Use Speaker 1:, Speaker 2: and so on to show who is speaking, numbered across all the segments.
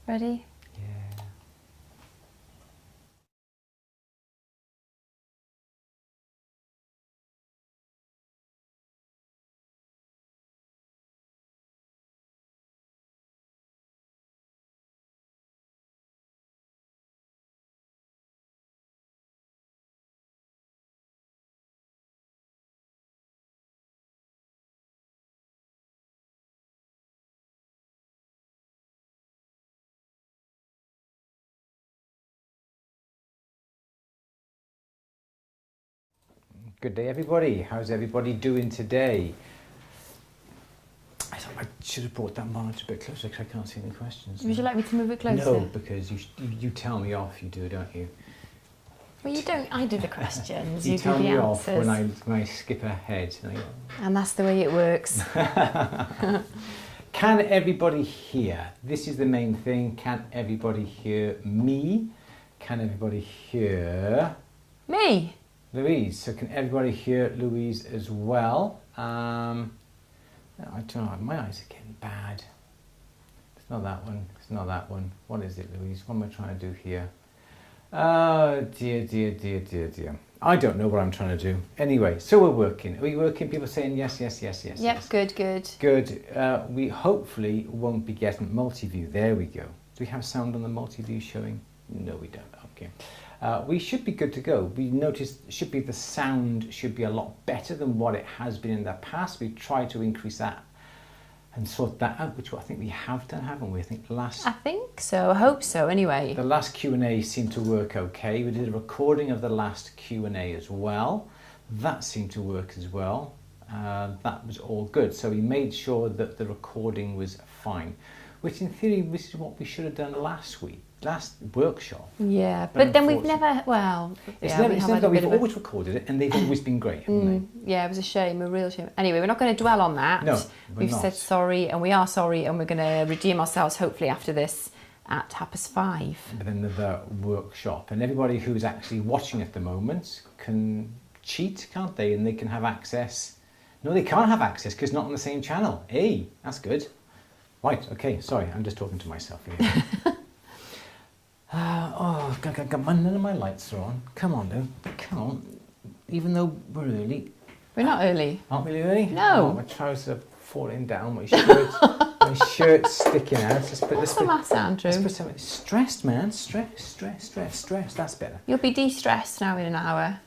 Speaker 1: Ready?
Speaker 2: Yeah. Good day, everybody. How's everybody doing today? I thought I should have brought that monitor a bit closer because I can't see any questions.
Speaker 1: Would you like me to move it closer?
Speaker 2: No, because you tell me off. You do, don't you?
Speaker 1: Well, you don't. I do the questions.
Speaker 2: You
Speaker 1: do
Speaker 2: tell
Speaker 1: the
Speaker 2: me
Speaker 1: answers.
Speaker 2: off when I skip ahead.
Speaker 1: And that's the way it works.
Speaker 2: Can everybody hear? This is the main thing. Can everybody hear me? Can everybody hear
Speaker 1: Me?
Speaker 2: Louise? So can everybody hear Louise as well? I don't know. My eyes are getting bad. It's not that one. It's not that one. What is it, Louise? What am I trying to do here? Oh, dear. I don't know what I'm trying to do. Anyway, so we're working. Are we working? People saying yes.
Speaker 1: Yep,
Speaker 2: yes.
Speaker 1: good.
Speaker 2: Good. We hopefully won't be getting multi-view. There we go. Do we have sound on the multi-view showing? No, we don't. Okay. We should be good to go. We noticed the sound should be a lot better than what it has been in the past. We tried to increase that and sort that out, which I think we have done, haven't we? I think
Speaker 1: so. I hope so. Anyway,
Speaker 2: the last Q&A seemed to work okay. We did a recording of the last Q&A as well. That seemed to work as well. That was all good. So we made sure that the recording was fine, which in theory this is what we should have done last workshop.
Speaker 1: Yeah, but then we've never. Well,
Speaker 2: we've always recorded it, and they've always been great, haven't they?
Speaker 1: Yeah, it was a shame, a real shame. Anyway, we're not going to dwell on that.
Speaker 2: No,
Speaker 1: we've said sorry, and we are sorry, and we're going to redeem ourselves hopefully after this at 5:30.
Speaker 2: But then the workshop, and everybody who's actually watching at the moment can cheat, can't they? And they can have access. No, they can't have access because not on the same channel. Hey, that's good. Right. Okay. Sorry, I'm just talking to myself here. None of my lights are on. Come on, though. Come on. Even though we're early.
Speaker 1: We're not early.
Speaker 2: Aren't we early?
Speaker 1: No.
Speaker 2: Oh, my trousers are falling down. My shirt's sticking out.
Speaker 1: What's the matter, Andrew?
Speaker 2: Let's put something. Stressed, man. Stress. That's better.
Speaker 1: You'll be de-stressed now in an hour.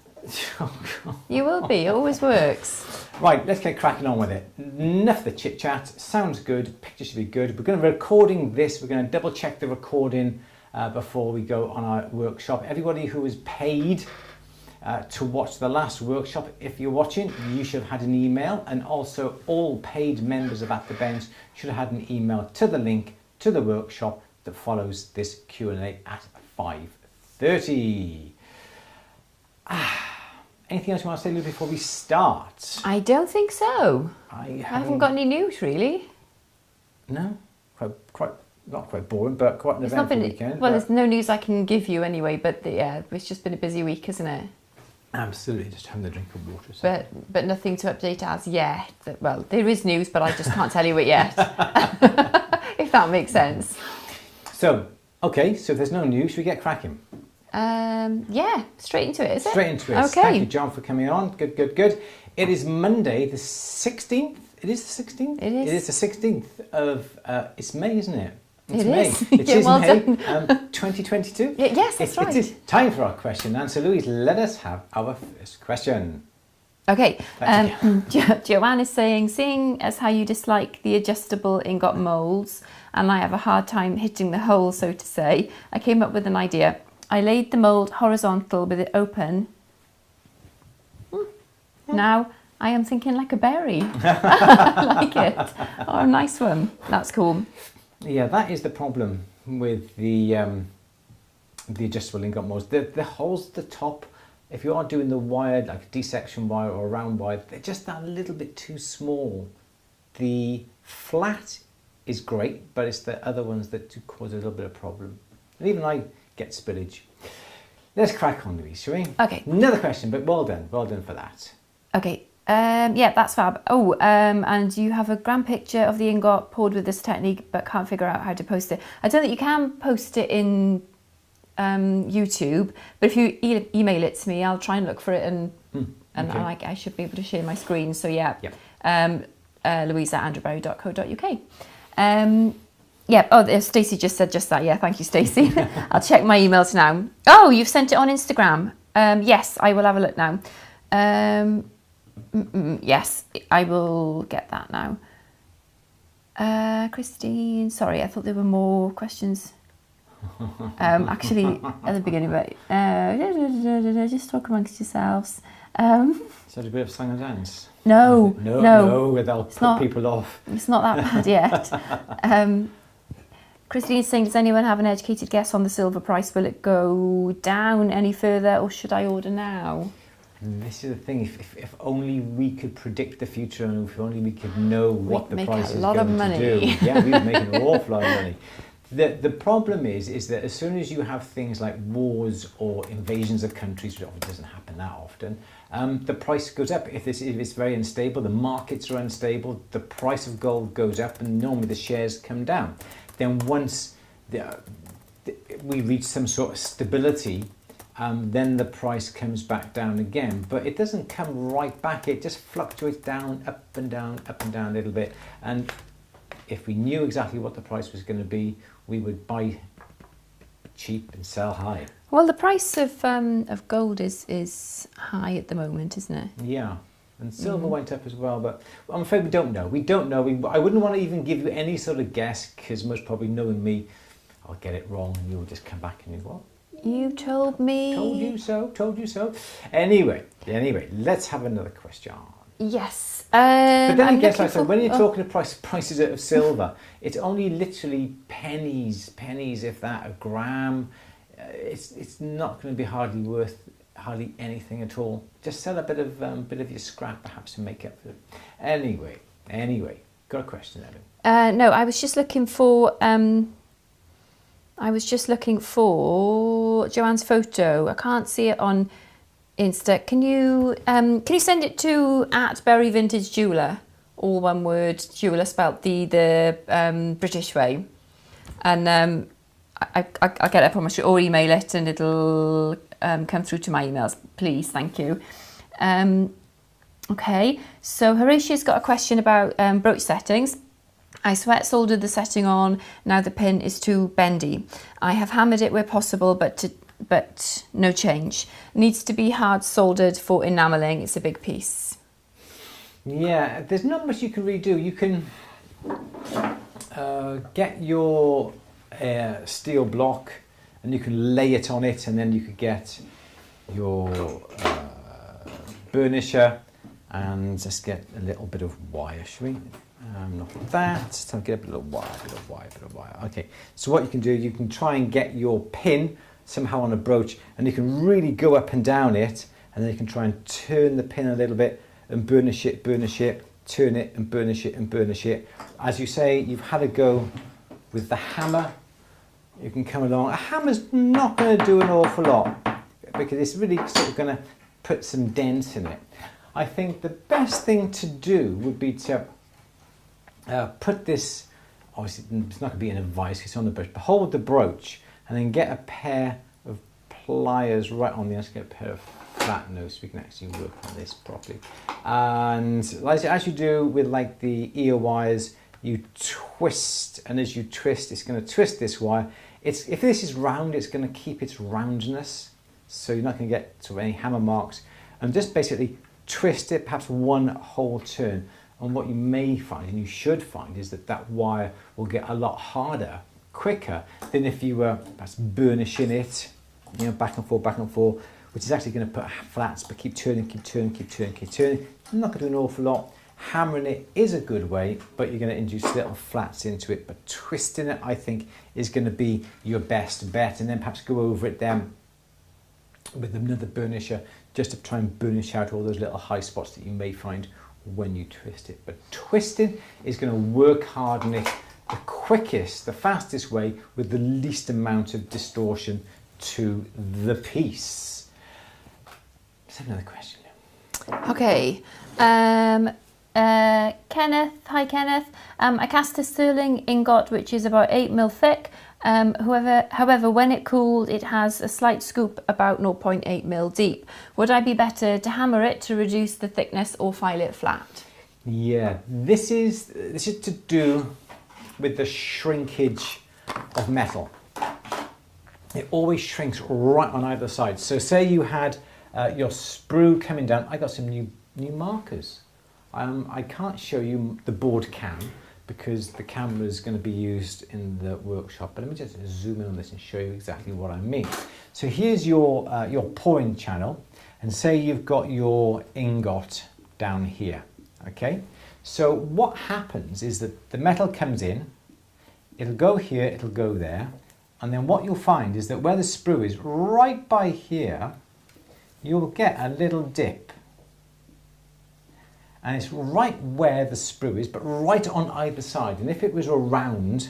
Speaker 2: Oh, God.
Speaker 1: You will be. It always works.
Speaker 2: Right, let's get cracking on with it. Enough of the chit-chat. Sounds good. Picture should be good. We're going to be recording this. We're going to double-check the recording before we go on our workshop. Everybody who was paid to watch the last workshop, if you're watching, you should have had an email, and also all paid members of At The Bench should have had an email to the link to the workshop that follows this Q&A at 5:30. Anything else you want to say, Lou, before we start?
Speaker 1: I don't think so.
Speaker 2: I
Speaker 1: haven't got any news, really.
Speaker 2: No? Quite not quite boring, but quite an eventful weekend.
Speaker 1: Well, there's no news I can give you anyway, but yeah, it's just been a busy week, isn't it?
Speaker 2: Absolutely, just having a drink of water. So.
Speaker 1: But nothing to update as yet. Well, there is news, but I just can't tell you it yet. If that makes sense.
Speaker 2: So, okay, so if there's no news, should we get cracking?
Speaker 1: Yeah, straight into it, is it?
Speaker 2: Straight into it.
Speaker 1: Okay.
Speaker 2: Thank you, John, for coming on. Good. It is Monday, the 16th. It is the 16th?
Speaker 1: It is.
Speaker 2: It is the 16th of, it's May, isn't it? It's
Speaker 1: it
Speaker 2: May.
Speaker 1: is.
Speaker 2: It is
Speaker 1: well
Speaker 2: May,
Speaker 1: done.
Speaker 2: 2022.
Speaker 1: Yes, that's right.
Speaker 2: It is time for our question and answer. Louise, let us have our first question.
Speaker 1: Okay, Joanne is saying, seeing as how you dislike the adjustable ingot moulds and I have a hard time hitting the hole, so to say, I came up with an idea. I laid the mould horizontal with it open. Now I am thinking like a berry. I like it. Oh, nice one. That's cool.
Speaker 2: Yeah, that is the problem with the adjustable ingot moulds. The holes at the top, if you are doing the wired, like a D-section wire or a round wire, they're just that little bit too small. The flat is great, but it's the other ones that do cause a little bit of problem. And even I get spillage. Let's crack on, Louise, shall we?
Speaker 1: Okay.
Speaker 2: Another question, but well done for that.
Speaker 1: Okay. Yeah, that's fab. Oh, and you have a grand picture of the ingot poured with this technique, but can't figure out how to post it. I don't think you can post it in YouTube, but if you email it to me, I'll try and look for it, and I should be able to share my screen. So yeah, Louise at andrewberry.co.uk. Yeah. Oh, Stacey just said just that. Yeah, thank you, Stacey. I'll check my emails now. Oh, you've sent it on Instagram. Yes, I will have a look now. Yes, I will get that now. Christine, sorry, I thought there were more questions. Actually, at the beginning, but just talk amongst yourselves.
Speaker 2: Is that a bit of song and dance?
Speaker 1: No,
Speaker 2: that'll put people off.
Speaker 1: It's not that bad yet. Christine's saying, does anyone have an educated guess on the silver price? Will it go down any further, or should I order now?
Speaker 2: This is the thing, if only we could predict the future, and if only we could know what the price is going to do. Yeah, we'd make an awful lot of money. The problem is that as soon as you have things like wars or invasions of countries, which obviously doesn't happen that often, the price goes up. If it's very unstable, the markets are unstable, the price of gold goes up, and normally the shares come down. Then once we reach some sort of stability, then the price comes back down again. But it doesn't come right back, it just fluctuates down, up and down a little bit. And if we knew exactly what the price was going to be, we would buy cheap and sell high.
Speaker 1: Well, the price of gold is high at the moment, isn't it?
Speaker 2: Yeah, and silver went up as well, but I'm afraid we don't know. We don't know. I wouldn't want to even give you any sort of guess, because most probably knowing me, I'll get it wrong, and you'll just come back and you go, well,
Speaker 1: you told me.
Speaker 2: Told you so. Anyway, let's have another question.
Speaker 1: Yes.
Speaker 2: But then I guess, like I said, when you're talking to prices of silver, it's only literally pennies, if that, a gram. It's not going to be hardly anything at all. Just sell a bit of your scrap, perhaps, to make up for it. Anyway, got a question, Evan?
Speaker 1: No, I was just looking for. Joanne's photo. I can't see it on Insta. Can you send it to @berryvintagejeweler, all one word, jeweler spelt the British way, and I'll get it up on my screen, or email it, and it'll come through to my emails, please. Thank you. Okay, so Horatia's got a question about brooch settings. I sweat soldered the setting on, now the pin is too bendy. I have hammered it where possible, but no change. Needs to be hard soldered for enameling, it's a big piece.
Speaker 2: Yeah, there's not much you can redo. You can get your steel block and you can lay it on it, and then you could get your burnisher and just get a little bit of wire, shall we? Not that, so get a bit of wire. Okay, so what you can do, you can try and get your pin somehow on a brooch, and you can really go up and down it, and then you can try and turn the pin a little bit and burnish it, turn it and burnish it. As you say, you've had a go with the hammer. You can come along. A hammer's not going to do an awful lot, because it's really sort of going to put some dents in it. I think the best thing to do would be to put this, obviously it's not going to be an advice, it's on the brooch, but hold the brooch and then get a pair of pliers right on the end. Get a pair of flat nose so we can actually work on this properly. And as you do with like the ear wires, you twist, and as you twist, it's going to twist this wire. If this is round, it's going to keep its roundness, so you're not going to get sort of any hammer marks. And just basically twist it, perhaps one whole turn. And what you may find, and you should find, is that wire will get a lot harder quicker than if you were perhaps burnishing it, back and forth, which is actually going to put flats, but keep turning. I'm not going to do an awful lot. Hammering it is a good way, but you're going to induce little flats into it. But twisting it, I think, is going to be your best bet. And then perhaps go over it then with another burnisher, just to try and burnish out all those little high spots that you may find when you twist it. But twisting is going to work harden it the quickest, the fastest way, with the least amount of distortion to the piece. Let's have another question.
Speaker 1: Okay. Kenneth, hi Kenneth. I cast a sterling ingot which is about 8mm thick. However, when it cooled, it has a slight scoop about 0.8mm deep. Would I be better to hammer it to reduce the thickness or file it flat?
Speaker 2: Yeah, this is to do with the shrinkage of metal. It always shrinks right on either side. So say you had your sprue coming down. I got some new markers. I can't show you, the board can, because the camera is going to be used in the workshop. But let me just zoom in on this and show you exactly what I mean. So here's your pouring channel, and say you've got your ingot down here. Okay. So what happens is that the metal comes in, it'll go here, it'll go there, and then what you'll find is that where the sprue is, right by here, you'll get a little dip. And it's right where the sprue is, but right on either side. And if it was a round,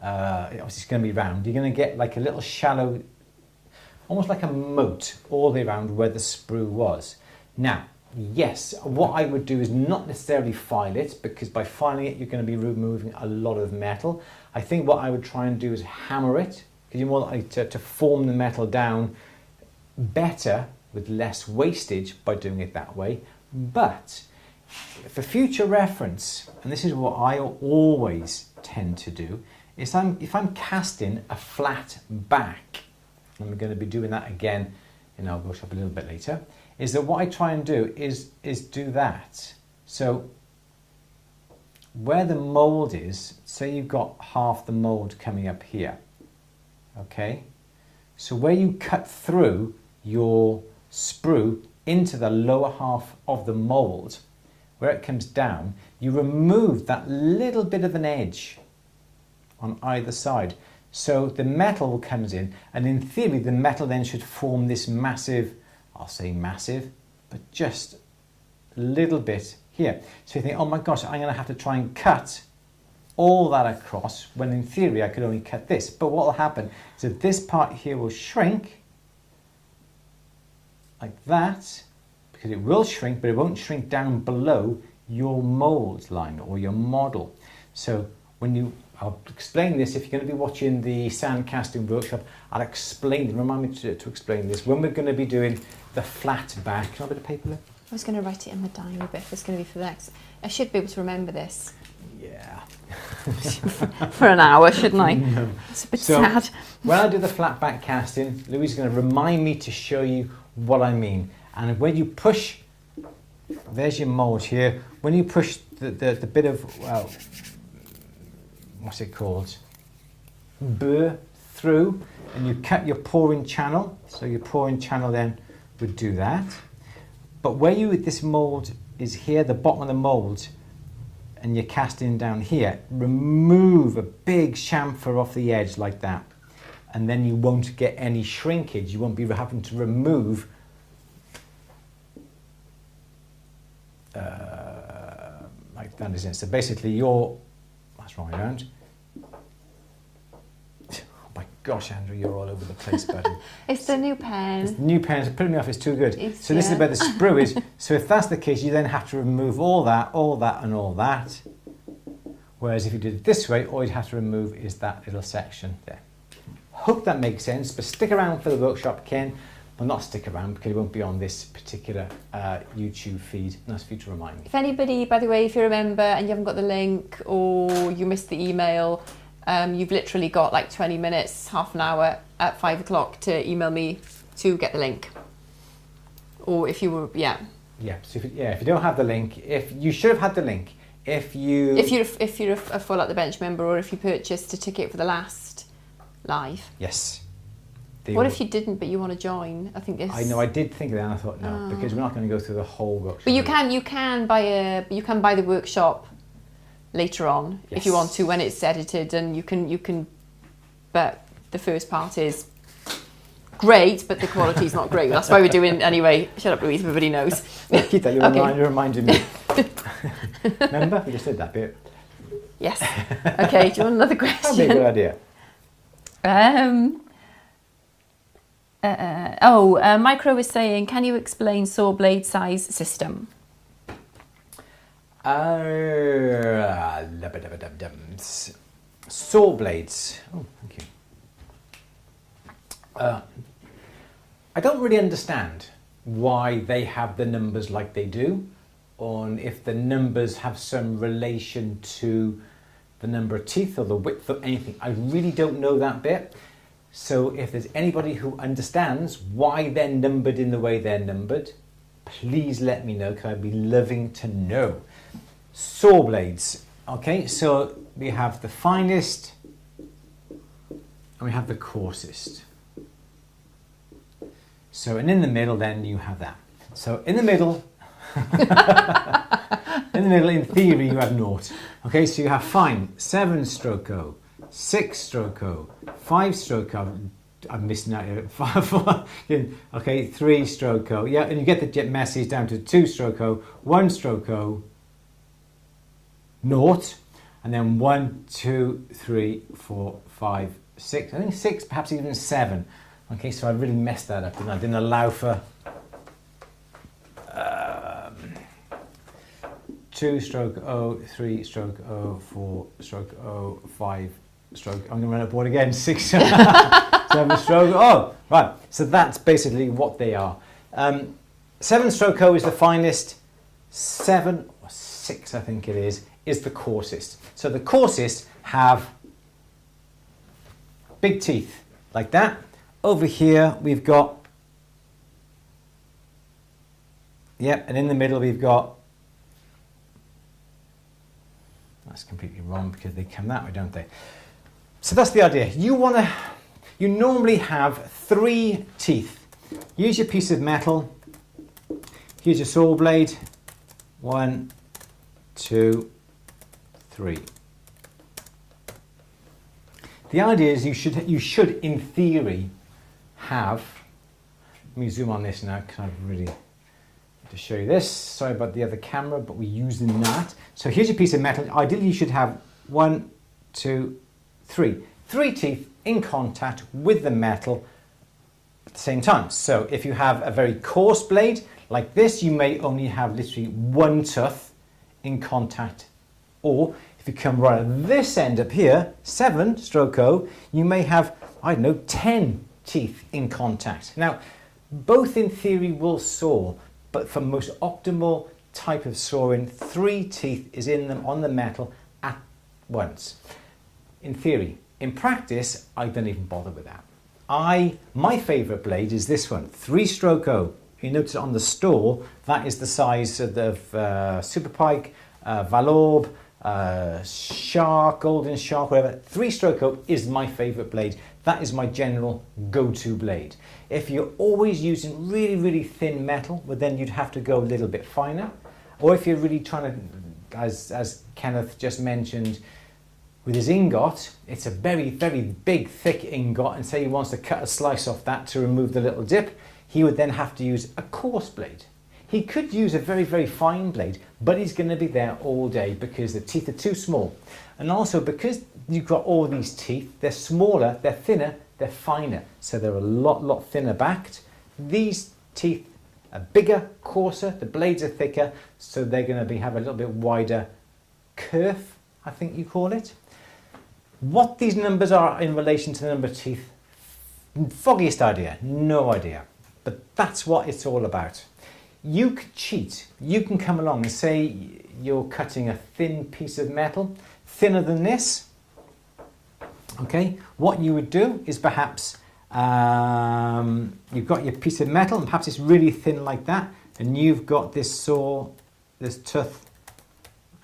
Speaker 2: obviously it's going to be round, you're going to get like a little shallow, almost like a moat all the way around where the sprue was. Now, yes, what I would do is not necessarily file it, because by filing it, you're going to be removing a lot of metal. I think what I would try and do is hammer it, because you're more likely to form the metal down better with less wastage by doing it that way. But for future reference, and this is what I always tend to do, is if I'm casting a flat back, and we're going to be doing that again in our workshop a little bit later, is that what I try and do is do that. So where the mould is, say you've got half the mould coming up here, okay? So where you cut through your sprue into the lower half of the mould, where it comes down, you remove that little bit of an edge on either side. So the metal comes in, and in theory the metal then should form this massive, I'll say massive, but just a little bit here. So you think, oh my gosh, I'm going to have to try and cut all that across, when in theory I could only cut this. But what will happen is that this part here will shrink like that, because it will shrink, but it won't shrink down below your mould line or your model. So I'll explain this if you're going to be watching the sand casting workshop. I'll explain it. Remind me to explain this when we're going to be doing the flat back. Can I have a bit of paper there?
Speaker 1: I was going to write it in my diary, but it's going to be for the next. I should be able to remember this.
Speaker 2: Yeah.
Speaker 1: For an hour, shouldn't I?
Speaker 2: No.
Speaker 1: It's a bit sad.
Speaker 2: When I do the flat back casting, Louise is going to remind me to show you what I mean. And when you push, there's your mould here. When you push the bit of, well, what's it called? Burr through, and you cut your pouring channel. So your pouring channel then would do that. But where this mould is here, the bottom of the mould, and you're casting down here, remove a big chamfer off the edge like that. And then you won't get any shrinkage. You won't be having to remove like that, isn't it? So basically that's wrong around. Oh my gosh, Andrew, you're all over the place, buddy.
Speaker 1: It's the new pen.
Speaker 2: It's the new pen, it's putting me off, it's too good. So this is
Speaker 1: yeah.
Speaker 2: where the sprue is. So if that's the case, you then have to remove all that, and all that. Whereas if you did it this way, all you'd have to remove is that little section there. Hope that makes sense, but stick around for the workshop, Ken. Well, not stick around, because it won't be on this particular YouTube feed. Nice for you to remind me.
Speaker 1: If anybody, by the way, if you remember and you haven't got the link or you missed the email, you've literally got like 20 minutes, half an hour at 5 o'clock to email me to get the link. Or if you were, yeah.
Speaker 2: Yeah, so if you don't have the link, if you should have had the link, if you're
Speaker 1: a full At the Bench member, or if you purchased a ticket for the last live.
Speaker 2: Yes.
Speaker 1: What if you didn't, but you want to join? I think this.
Speaker 2: I know. I did think of that, and I thought no, because we're not going to go through the whole workshop.
Speaker 1: But you can buy the workshop later on if you want to, when it's edited, and you can. But the first part is great, but the quality's not great. That's why we're doing anyway. Shut up, Louise. Everybody knows.
Speaker 2: Keep that. You're reminding me. Remember, we just did that bit.
Speaker 1: Yes. Okay. Do you want another question?
Speaker 2: That'd be a good idea.
Speaker 1: Micro is saying, can you explain saw blade size system?
Speaker 2: Saw blades. Oh, thank you. I don't really understand why they have the numbers like they do, or if the numbers have some relation to the number of teeth or the width of anything. I really don't know that bit. So if there's anybody who understands why they're numbered in the way they're numbered, please let me know, because I'd be loving to know. Saw blades. Okay, so we have the finest and we have the coarsest. So, and in the middle then you have that. So in the middle, in theory, you have naught. Okay, so you have fine, 7-stroke O, 6-stroke O, 5-stroke O, I'm missing out here, 3-stroke O, yeah, and you get the message down to 2-stroke O, 1-stroke O, naught, and then 1, 2, 3, 4, 5, 6, I think 6, perhaps even 7. Okay, so I really messed that up, I didn't allow for 2-stroke O, 3-stroke O, 4-stroke O, 5-stroke, I'm going to run up board again, 7-stroke O. Right, so that's basically what they are. 7-stroke O is the finest, 7 or 6 I think it is the coarsest. So the coarsest have big teeth like that. Over here we've got, yep, and in the middle we've got, that's completely wrong because they come that way, don't they? So that's the idea. You normally have 3 teeth. Use your piece of metal. Here's your saw blade. 1, 2, 3. The idea is you should in theory have, let me zoom on this now because I really to show you this. Sorry about the other camera, but we're using that. So here's your piece of metal. Ideally you should have 1, 2, 3. 3 teeth in contact with the metal at the same time. So if you have a very coarse blade like this, you may only have literally 1 tooth in contact. Or if you come right at this end up here, 7-stroke O, you may have, I don't know, 10 teeth in contact. Now, both in theory will saw, but for most optimal type of sawing, 3 teeth is in them on the metal at once. In theory. In practice, I don't even bother with that. My favourite blade is this one, 3-stroke O. You notice on the store, that is the size of the Super Pike, Valorbe, Shark, Golden Shark, whatever. 3-stroke O is my favourite blade. That is my general go-to blade. If you're always using really, really thin metal, well then you'd have to go a little bit finer. Or if you're really trying to, as Kenneth just mentioned, with his ingot, it's a very, very big, thick ingot, and say he wants to cut a slice off that to remove the little dip, he would then have to use a coarse blade. He could use a very, very fine blade, but he's going to be there all day because the teeth are too small. And also because you've got all these teeth, they're smaller, they're thinner, they're finer. So they're a lot thinner backed. These teeth are bigger, coarser, the blades are thicker, so they're going to have a little bit wider kerf, I think you call it. What these numbers are in relation to the number of teeth, foggiest idea, no idea. But that's what it's all about. You could cheat. You can come along and say you're cutting a thin piece of metal, thinner than this. Okay, what you would do is perhaps you've got your piece of metal and perhaps it's really thin like that, and you've got this saw, this tooth.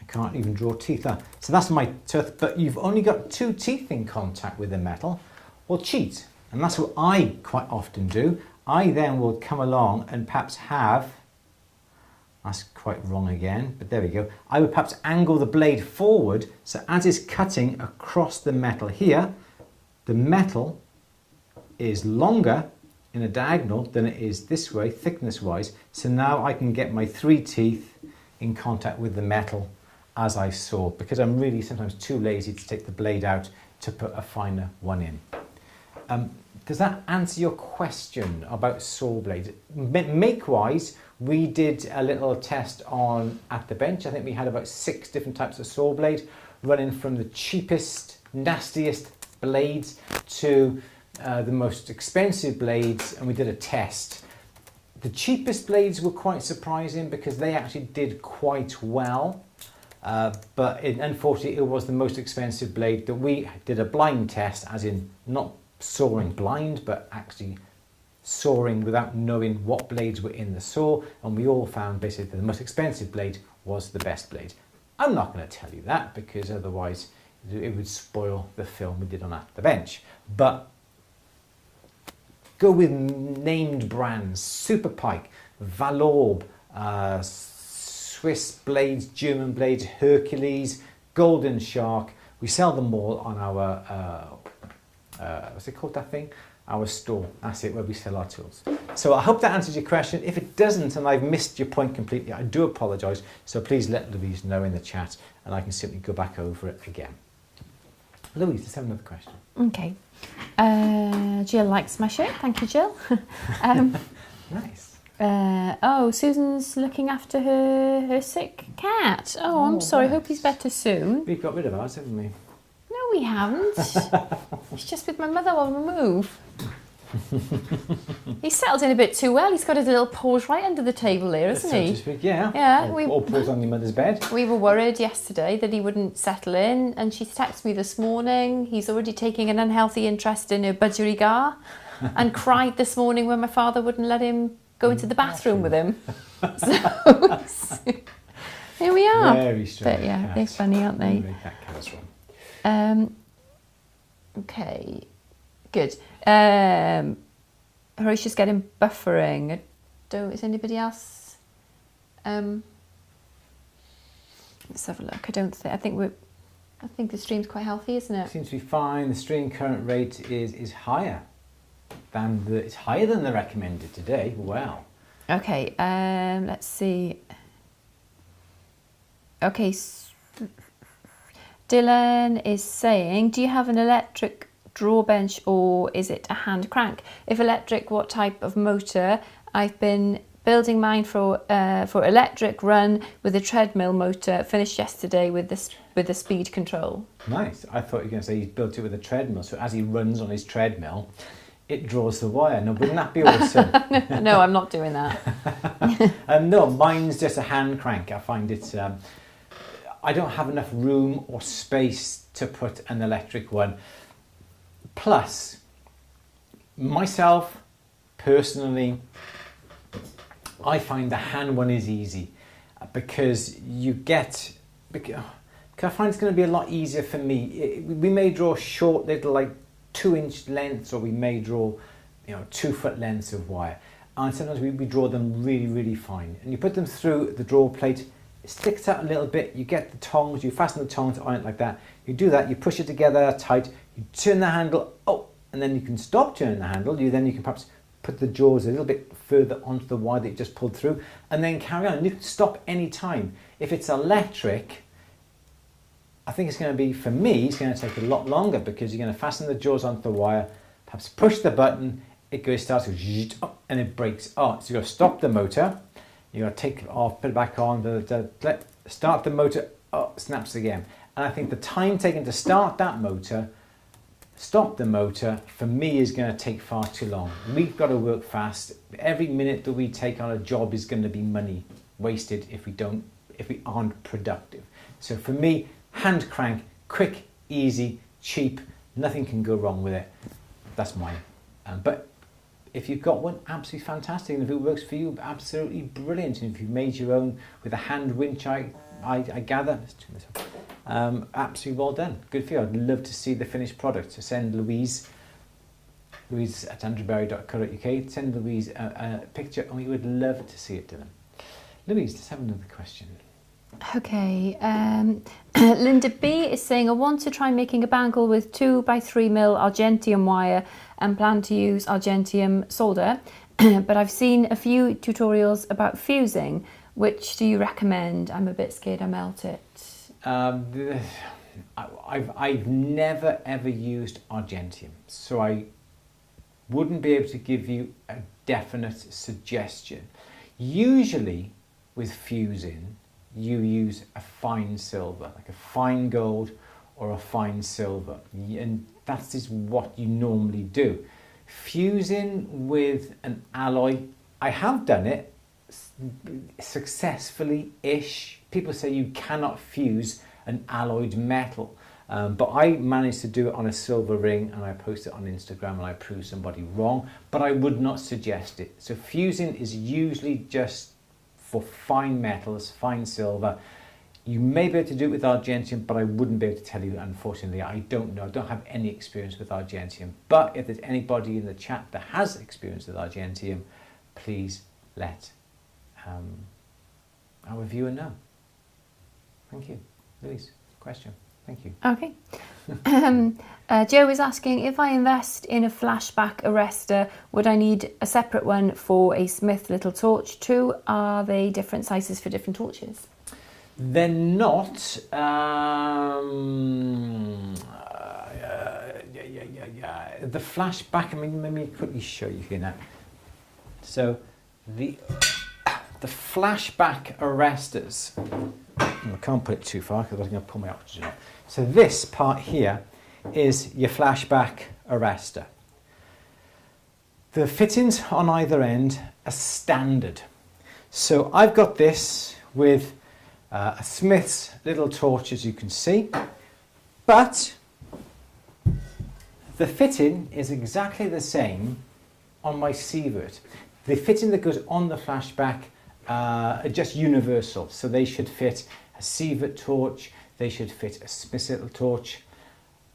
Speaker 2: I can't even draw teeth there. So that's my tooth, but you've only got 2 teeth in contact with the metal. Well, cheat. And that's what I quite often do. I then will come along and perhaps have, that's quite wrong again, but there we go. I would perhaps angle the blade forward, so as it's cutting across the metal here, the metal is longer in a diagonal than it is this way, thickness wise. So now I can get my 3 teeth in contact with the metal as I saw, because I'm really sometimes too lazy to take the blade out to put a finer one in. Does that answer your question about saw blades? Make-wise, we did a little test on At the Bench. I think we had about 6 different types of saw blade, running from the cheapest, nastiest blades to the most expensive blades, and we did a test. The cheapest blades were quite surprising because they actually did quite well, but unfortunately it was the most expensive blade that we did a blind test, as in not sawing blind, but actually sawing without knowing what blades were in the saw, and we all found basically the most expensive blade was the best blade. I'm not going to tell you that because otherwise it would spoil the film we did on At the Bench, but go with named brands: Super Pike, Valorbe, Swiss Blades, German Blades, Hercules, Golden Shark. We sell them all on our what's it called, that thing? Our store. That's it, where we sell our tools. So I hope that answers your question. If it doesn't and I've missed your point completely, I do apologise. So please let Louise know in the chat and I can simply go back over it again. Louise, let's have another question.
Speaker 1: Okay. Jill likes my shirt. Thank you, Jill.
Speaker 2: Nice.
Speaker 1: Oh, Susan's looking after her sick cat. Oh, I'm sorry.
Speaker 2: Nice.
Speaker 1: Hope he's better soon.
Speaker 2: We've got rid of ours, haven't we?
Speaker 1: No, we haven't. He's just with my mother while we move. He's settled in a bit too well. He's got his little paws right under the table there, isn't he?
Speaker 2: So to speak, yeah.
Speaker 1: Yeah.
Speaker 2: Or paws on your mother's bed.
Speaker 1: We were worried yesterday that he wouldn't settle in, and she texted me this morning. He's already taking an unhealthy interest in her budgerigar and cried this morning when my father wouldn't let him go into the bathroom with him. So here we are.
Speaker 2: Very strange.
Speaker 1: But yeah, they're funny, aren't they?
Speaker 2: Where that comes from.
Speaker 1: Okay, good. Horatia's getting buffering. Is anybody else? Let's have a look. I think the stream's quite healthy, isn't it?
Speaker 2: Seems to be fine. The stream current rate is higher than the recommended today. Wow.
Speaker 1: Okay. Let's see. Okay. Dylan is saying, do you have an electric draw bench or is it a hand crank? If electric, what type of motor? I've been building mine for electric run with a treadmill motor. Finished yesterday with the speed control.
Speaker 2: Nice. I thought you were going to say he's built it with a treadmill, so as he runs on his treadmill, it draws the wire. No, wouldn't that be awesome?
Speaker 1: No, I'm not doing that.
Speaker 2: No, mine's just a hand crank. I find it. I don't have enough room or space to put an electric one. Plus, myself, personally, I find the hand one is easy because I find it's going to be a lot easier for me. We may draw short little 2-inch lengths, or we may draw 2-foot lengths of wire, and sometimes we draw them really, really fine, and you put them through the draw plate. It sticks out a little bit, you get the tongs, you fasten the tongs on it like that, you do that, you push it together tight, you turn the handle, and then you can stop turning the handle, you can perhaps put the jaws a little bit further onto the wire that you just pulled through, and then carry on. You can stop any time. If it's electric, I think it's going to be, for me, it's going to take a lot longer because you're going to fasten the jaws onto the wire, perhaps push the button, it starts to and it breaks. So you've got to stop the motor, you've got to take it off, put it back on, start the motor, snaps again. And I think the time taken to start that motor, stop the motor, for me is going to take far too long. We've got to work fast. Every minute that we take on a job is going to be money wasted if we aren't productive. So for me, hand crank, quick, easy, cheap, nothing can go wrong with it. That's mine. But if you've got one, absolutely fantastic. And if it works for you, absolutely brilliant. And if you've made your own with a hand winch, I gather, let's turn this up. Absolutely well done. Good for you. I'd love to see the finished product. So send Louise at andrewberry.co.uk. Send Louise a picture, and we would love to see it, Dylan. Louise, let's have another question.
Speaker 1: Okay, Linda B is saying, I want to try making a bangle with 2x3mm argentium wire and plan to use argentium solder, but I've seen a few tutorials about fusing. Which do you recommend? I'm a bit scared I melt it.
Speaker 2: I've never ever used argentium, so wouldn't be able to give you a definite suggestion. Usually with fusing, you use a fine silver, like a fine gold or a fine silver, and that is what you normally do. Fusing with an alloy, I have done it successfully-ish. People say you cannot fuse an alloyed metal, but I managed to do it on a silver ring, and I posted it on Instagram and I proved somebody wrong, but I would not suggest it. So fusing is usually just for fine metals, fine silver. You may be able to do it with argentium, but I wouldn't be able to tell you, unfortunately. I don't know. I don't have any experience with argentium. But if there's anybody in the chat that has experience with argentium, please let our viewer know. Thank you. Louise, question. Thank you.
Speaker 1: Okay. Joe is asking, if I invest in a flashback arrestor, would I need a separate one for a Smith little torch too? Are they different sizes for different torches?
Speaker 2: They're not. The flashback, I mean, let me quickly show you here now. So the flashback arrestors, I can't put it too far because I'm going to pull my oxygen off. So this part here is your flashback arrestor. The fittings on either end are standard. So I've got this with a Smith's little torch, as you can see, but the fitting is exactly the same on my sievert. The fitting that goes on the flashback are just universal, so they should fit a sievert torch, they should fit a Smith's little torch,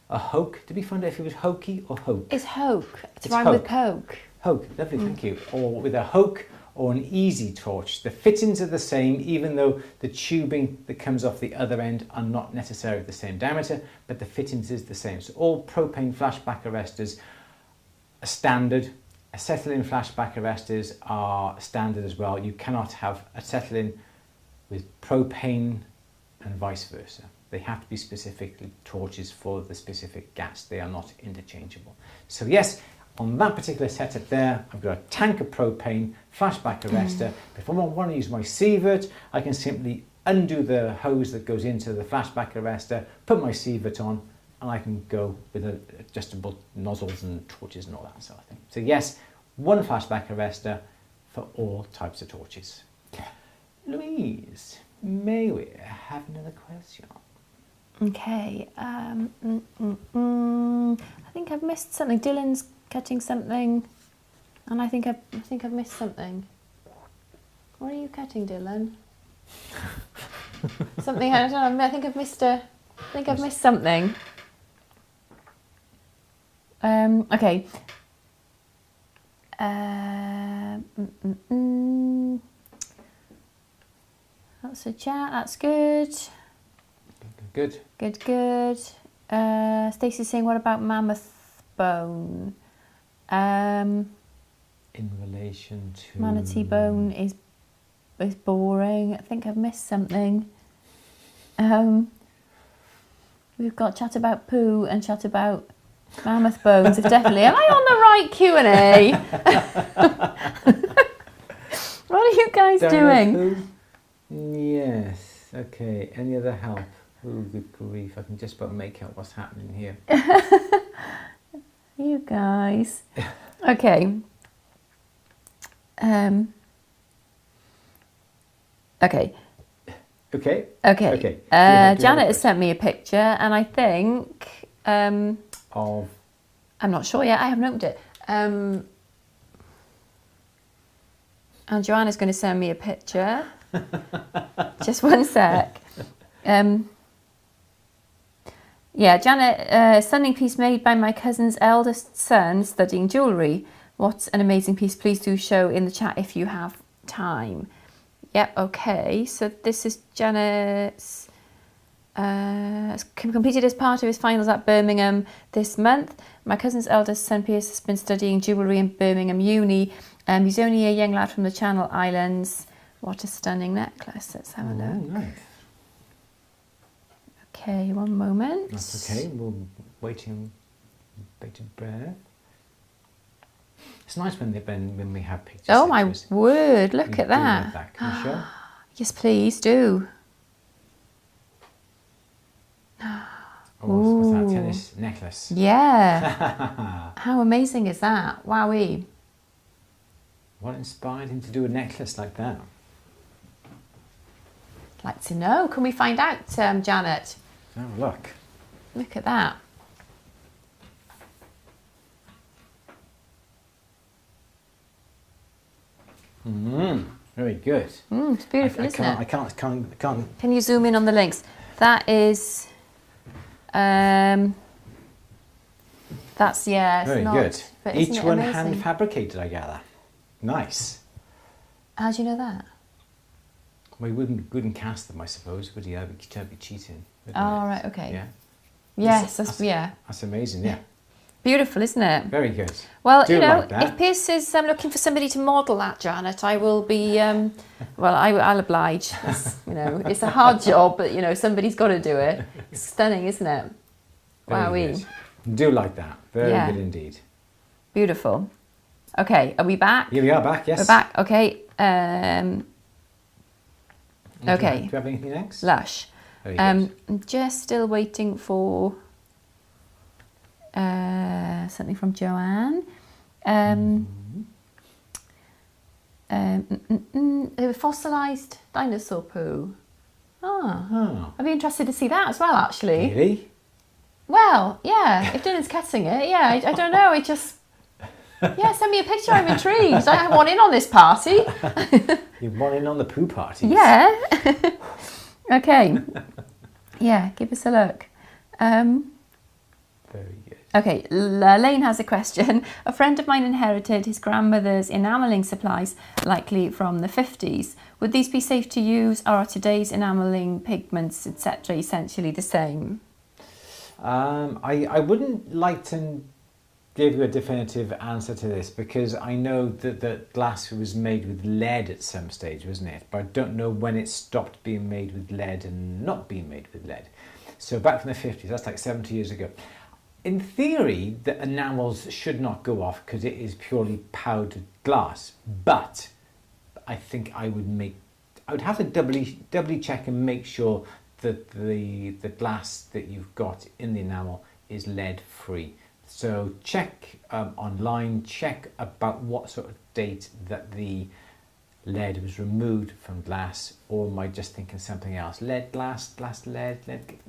Speaker 2: a hoke. Did we find out if it was hokey or hoke?
Speaker 1: It's hoke. It's
Speaker 2: It's
Speaker 1: rhyme with poke.
Speaker 2: Hoke, lovely, thank you. Or with a hoke or an easy torch. The fittings are the same, even though the tubing that comes off the other end are not necessarily the same diameter, but the fittings is the same. So all propane flashback arrestors are standard. Acetylene flashback arrestors are standard as well. You cannot have acetylene with propane and vice versa. They have to be specifically torches for the specific gas. They are not interchangeable. So yes, on that particular setup there, I've got a tank of propane, flashback arrestor. If I want to use my sievert, I can simply undo the hose that goes into the flashback arrestor, put my sievert on, and I can go with adjustable nozzles and torches and all that sort of thing. So yes, one flashback arrestor for all types of torches. Louise, may we have another question?
Speaker 1: Okay. I think I've missed something. Dylan's cutting something, and I think I've missed something. What are you cutting, Dylan? Something, I don't know. I think I've missed something. Okay. That's a chat. That's good.
Speaker 2: Good.
Speaker 1: Good. Stacey's saying, what about mammoth bone?
Speaker 2: In relation to
Speaker 1: Manatee bone is boring. I think I've missed something. We've got chat about poo and chat about mammoth bones. Definitely. Am I on the right Q&A? What are you guys doing?
Speaker 2: Yes. Okay. Any other help? Oh, good grief. I can just about make out what's happening here.
Speaker 1: You guys. Okay. Okay. Janet has sent me a picture, and I think
Speaker 2: of.
Speaker 1: I'm not sure yet. I haven't opened it. And Joanna's going to send me a picture. Just one sec. Yeah, Janet, stunning piece made by my cousin's eldest son studying jewellery. What an amazing piece. Please do show in the chat if you have time. Yep, okay. So this is Janet's completed as part of his finals at Birmingham this month. My cousin's eldest son Pierce has been studying jewellery in Birmingham Uni. He's only a young lad from the Channel Islands. What a stunning necklace. Let's have a look.
Speaker 2: Nice.
Speaker 1: Okay, one moment.
Speaker 2: That's okay. We'll wait in bated breath. It's nice when we have pictures.
Speaker 1: Oh my word, look at that.
Speaker 2: Like that. Can you show?
Speaker 1: Yes, please do.
Speaker 2: Oh, what's that? Tennis necklace.
Speaker 1: Yeah. How amazing is that? Wowee.
Speaker 2: What inspired him to do a necklace like that?
Speaker 1: Like to know. Can we find out, Janet?
Speaker 2: Oh, look.
Speaker 1: Look at that.
Speaker 2: Very good.
Speaker 1: It's beautiful, isn't it?
Speaker 2: I can't.
Speaker 1: Can you zoom in on the links? That is, that's, yeah, it's
Speaker 2: Very
Speaker 1: not,
Speaker 2: good.
Speaker 1: but
Speaker 2: Each
Speaker 1: isn't it
Speaker 2: one
Speaker 1: amazing?
Speaker 2: hand fabricated, I gather. Nice.
Speaker 1: How do you know that?
Speaker 2: Well, you wouldn't cast them, I suppose, would you? That'd be cheating.
Speaker 1: Oh, right, okay.
Speaker 2: Yeah.
Speaker 1: Yes, that's
Speaker 2: amazing. Yeah.
Speaker 1: Beautiful, isn't it?
Speaker 2: Very good.
Speaker 1: Well,
Speaker 2: Do
Speaker 1: you know,
Speaker 2: like that.
Speaker 1: if Pierce is looking for somebody to model that, Janet, I will be, well, I'll oblige. You know, it's a hard job, but, you know, somebody's got to do it. It's stunning, isn't it?
Speaker 2: Very
Speaker 1: Wowee.
Speaker 2: good. Do like that. Very good indeed.
Speaker 1: Beautiful. Okay, are we back?
Speaker 2: Here we are back, yes.
Speaker 1: We're back, okay. Okay.
Speaker 2: Do you have anything next?
Speaker 1: Lush.
Speaker 2: Very good.
Speaker 1: I'm just still waiting for something from Joanne. Fossilised dinosaur poo. I'd be interested to see that as well, actually.
Speaker 2: Really?
Speaker 1: Well, yeah, if Dylan's catching it, yeah, I don't know, it just... Yeah, send me a picture, I'm intrigued. I want in on this party.
Speaker 2: You want in on the poo parties?
Speaker 1: Yeah. Okay. Yeah, give us a look.
Speaker 2: Very good.
Speaker 1: Okay, Lane has a question. A friend of mine inherited his grandmother's enamelling supplies, likely from the 50s. Would these be safe to use, or are today's enamelling pigments, etc., essentially the same?
Speaker 2: I wouldn't like to give you a definitive answer to this, because I know that the glass was made with lead at some stage, wasn't it? But I don't know when it stopped being made with lead and not being made with lead. So back from the 50s, that's like 70 years ago. In theory, the enamels should not go off because it is purely powdered glass. But I think I would have to doubly check and make sure that the glass that you've got in the enamel is lead free. So check online, check about what sort of date that the lead was removed from glass, or am I just thinking something else? Lead, glass, lead.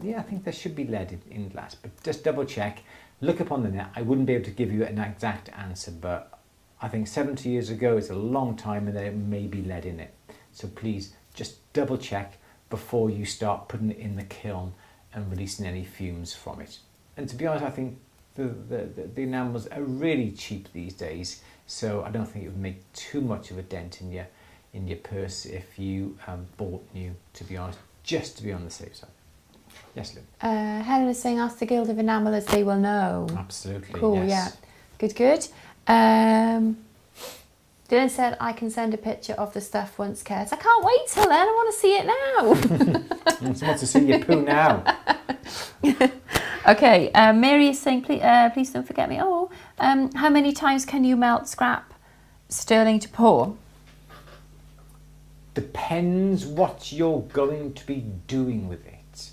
Speaker 2: Yeah, I think there should be lead in glass, but just double check, look up on the net. I wouldn't be able to give you an exact answer, but I think 70 years ago is a long time and there may be lead in it. So please just double check before you start putting it in the kiln and releasing any fumes from it. And to be honest, I think the enamels are really cheap these days, so I don't think it would make too much of a dent in your purse if you bought new, to be honest, just to be on the safe side. Yes, Lou?
Speaker 1: Helen is saying, ask the Guild of Enamelers, they will know.
Speaker 2: Absolutely,
Speaker 1: cool,
Speaker 2: yes.
Speaker 1: Yeah. Good. Dylan said, I can send a picture of the stuff once cared. I can't wait till then, I want to see it now.
Speaker 2: I want to see your poo now.
Speaker 1: Okay, Mary is saying, please don't forget me. How many times can you melt scrap sterling to pour?
Speaker 2: Depends what you're going to be doing with it.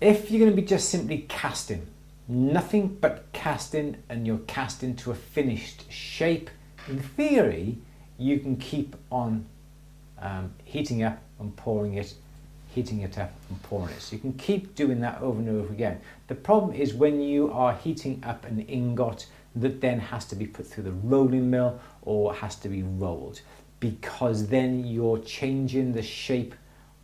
Speaker 2: If you're going to be just simply casting, nothing but casting, and you're casting to a finished shape, in theory, you can keep on heating up and pouring it, heating it up and pouring it. So you can keep doing that over and over again. The problem is when you are heating up an ingot that then has to be put through the rolling mill or has to be rolled, because then you're changing the shape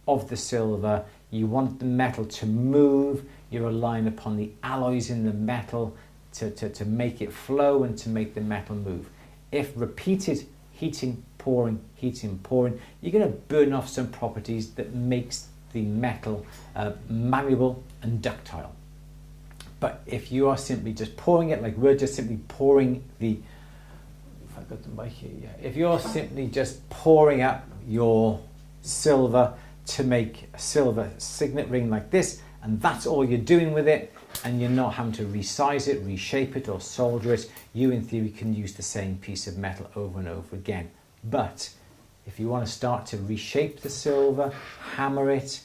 Speaker 2: of the silver. You want the metal to move, you're relying upon the alloys in the metal to make it flow and to make the metal move. If repeated heating, pouring, you're going to burn off some properties that makes the metal malleable and ductile. But if you are simply just pouring it, like we're just simply pouring the, if I got the mic here, yeah. If you're simply just pouring up your silver to make a silver signet ring like this, and that's all you're doing with it, and you're not having to resize it, reshape it or solder it, you in theory can use the same piece of metal over and over again. But if you want to start to reshape the silver, hammer it,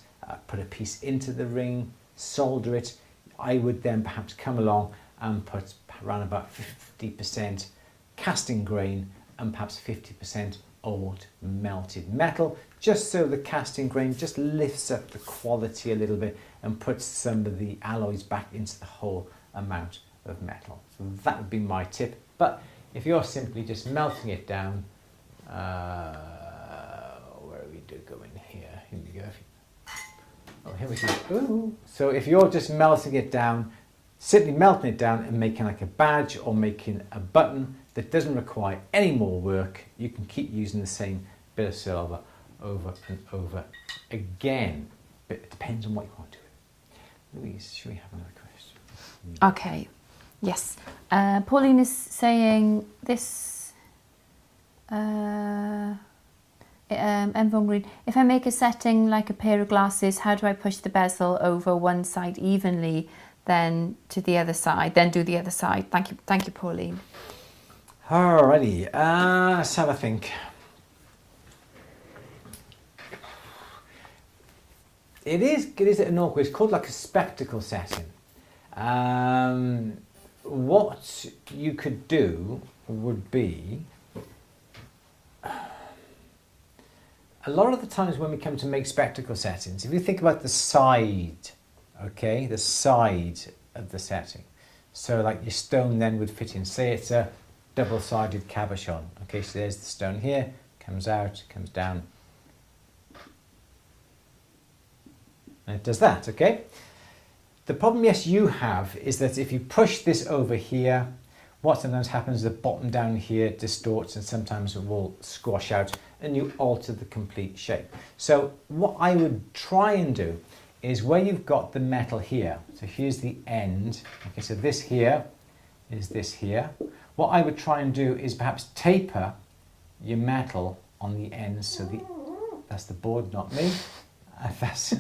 Speaker 2: put a piece into the ring, solder it, I would then perhaps come along and put around about 50% casting grain and perhaps 50% old melted metal, just so the casting grain just lifts up the quality a little bit and puts some of the alloys back into the whole amount of metal. So that would be my tip. But if you're simply just melting it down, where are we going here? Here we go. Oh, here we go. Ooh. So if you're just melting it down, simply melting it down and making like a badge or making a button that doesn't require any more work, you can keep using the same bit of silver over and over again. But it depends on what you want to do. Louise, should we have another question?
Speaker 1: Okay. Yes. Pauline is saying this. Green. If I make a setting like a pair of glasses, how do I push the bezel over one side evenly, then to the other side, then do the other side? Thank you, Pauline.
Speaker 2: Alrighty, let's have a think. It is an awkward. It's called like a spectacle setting. What you could do would be, a lot of the times when we come to make spectacle settings, if you think about the side, okay, the side of the setting. So like your stone then would fit in, say it's a double-sided cabochon. Okay, so there's the stone here, comes out, comes down. And it does that, okay? The problem, yes, you have is that if you push this over here, what sometimes happens is the bottom down here distorts and sometimes it will squash out and you alter the complete shape. So what I would try and do is where you've got the metal here, so here's the end, okay, so this here is this here. What I would try and do is perhaps taper your metal on the ends, so that's the board, not me. That's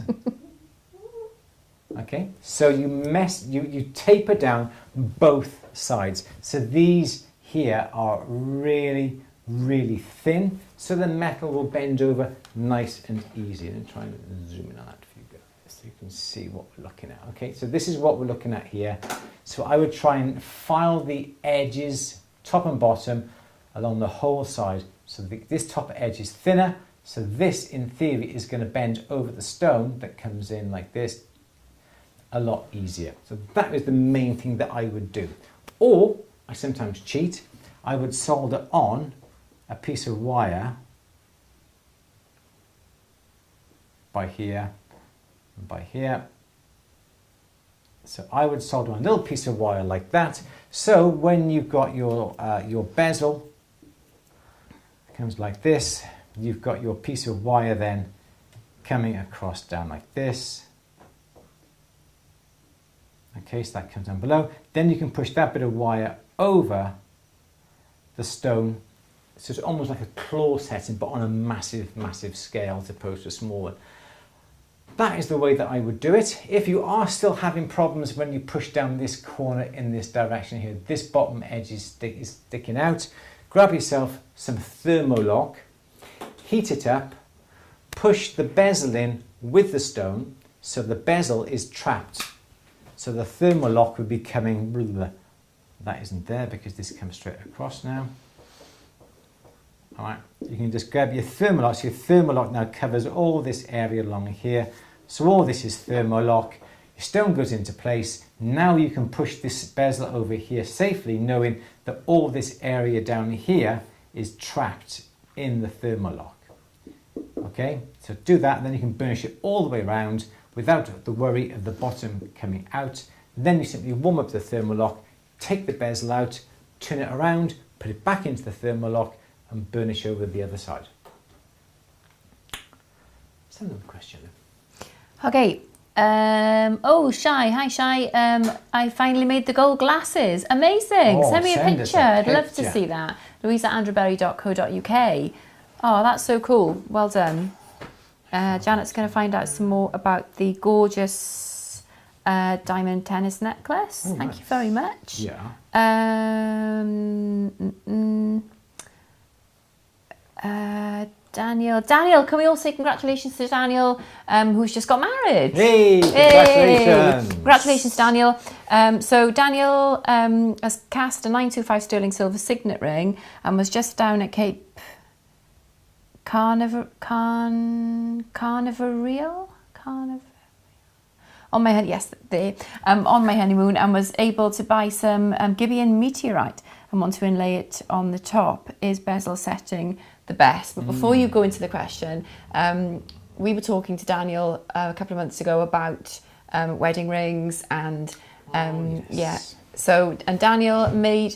Speaker 2: okay. So you taper down both sides. So these here are really, really thin, so the metal will bend over nice and easy. Let me try and zoom in on that for you guys so you can see what we're looking at. Okay, so this is what we're looking at here. So I would try and file the edges, top and bottom, along the whole side. So this top edge is thinner, so this in theory is going to bend over the stone that comes in like this a lot easier. So that is the main thing that I would do. Or, I sometimes cheat, I would solder on a piece of wire by here and by here. So I would solder on a little piece of wire like that. So when you've got your bezel, it comes like this, you've got your piece of wire then coming across down like this. Okay, so that comes down below. Then you can push that bit of wire over the stone. So it's almost like a claw setting, but on a massive, massive scale as opposed to a small one. That is the way that I would do it. If you are still having problems when you push down this corner in this direction here, this bottom edge is sticking out, grab yourself some thermolock, heat it up, push the bezel in with the stone so the bezel is trapped. So the thermolock would be coming, that isn't there because this comes straight across now. All right, you can just grab your thermolock. So your thermolock now covers all this area along here. So all this is thermolock. Your stone goes into place. Now you can push this bezel over here safely, knowing that all this area down here is trapped in the thermolock. Okay, so do that, and then you can burnish it all the way around without the worry of the bottom coming out. Then you simply warm up the thermolock, take the bezel out, turn it around, put it back into the thermolock, and burnish over the other side. That's another question.
Speaker 1: Okay. Oh, Shai. Hi, Shai. I finally made the gold glasses. Amazing.
Speaker 2: Oh,
Speaker 1: send me a
Speaker 2: send
Speaker 1: picture.
Speaker 2: us a
Speaker 1: I'd love to
Speaker 2: picture.
Speaker 1: see that. louise@andrewberry.co.uk. Oh, that's so cool. Well done. Janet's going to find out some more about the gorgeous diamond tennis necklace.
Speaker 2: Oh,
Speaker 1: Thank
Speaker 2: nice.
Speaker 1: you very much.
Speaker 2: Yeah.
Speaker 1: Daniel, can we all say congratulations to Daniel, who's just got married?
Speaker 2: Hey, congratulations.
Speaker 1: Congratulations, Daniel. So Daniel has cast a 925 sterling silver signet ring and was just down at Cape Carnival on my on my honeymoon, and was able to buy some Gibeon Meteorite and want to inlay it on the top. Is bezel setting the best? But before you go into the question, we were talking to Daniel a couple of months ago about wedding rings and
Speaker 2: yes.
Speaker 1: yeah. So and Daniel made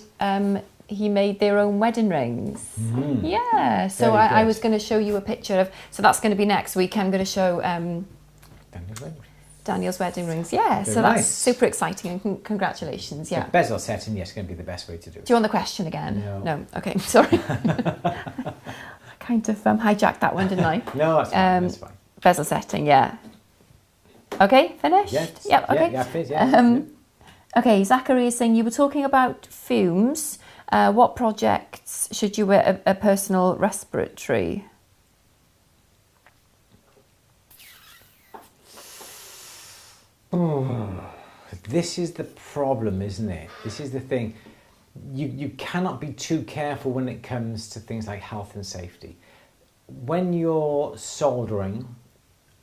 Speaker 1: he made their own wedding rings. Yeah. So I was going to show you a picture of. So that's going to be next week. I'm going to show Daniel's wedding rings. Yeah.
Speaker 2: Very
Speaker 1: so that's
Speaker 2: nice.
Speaker 1: super exciting and congratulations. Yeah.
Speaker 2: The bezel setting, yes, going to be the best way to do it.
Speaker 1: Do you want the question again?
Speaker 2: No.
Speaker 1: Okay. Sorry. I kind of hijacked that one, didn't I?
Speaker 2: No, that's fine. That's fine.
Speaker 1: Bezel setting. Yeah. Okay. Finished.
Speaker 2: Yes.
Speaker 1: Yeah. Okay.
Speaker 2: Yeah. Please. Yeah.
Speaker 1: Okay, Zachary is saying you were talking about fumes. What projects should you wear a personal respiratory?
Speaker 2: This is the problem, isn't it? This is the thing. You cannot be too careful when it comes to things like health and safety. When you're soldering,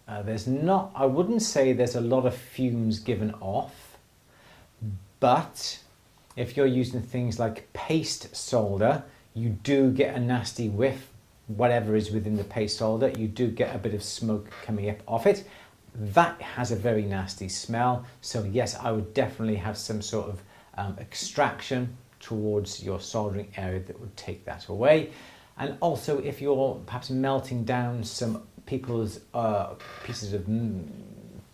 Speaker 2: I wouldn't say there's a lot of fumes given off, but if you're using things like paste solder, you do get a nasty whiff, whatever is within the paste solder, you do get a bit of smoke coming up off it. That has a very nasty smell. So yes, I would definitely have some sort of extraction towards your soldering area that would take that away. And also if you're perhaps melting down some people's pieces of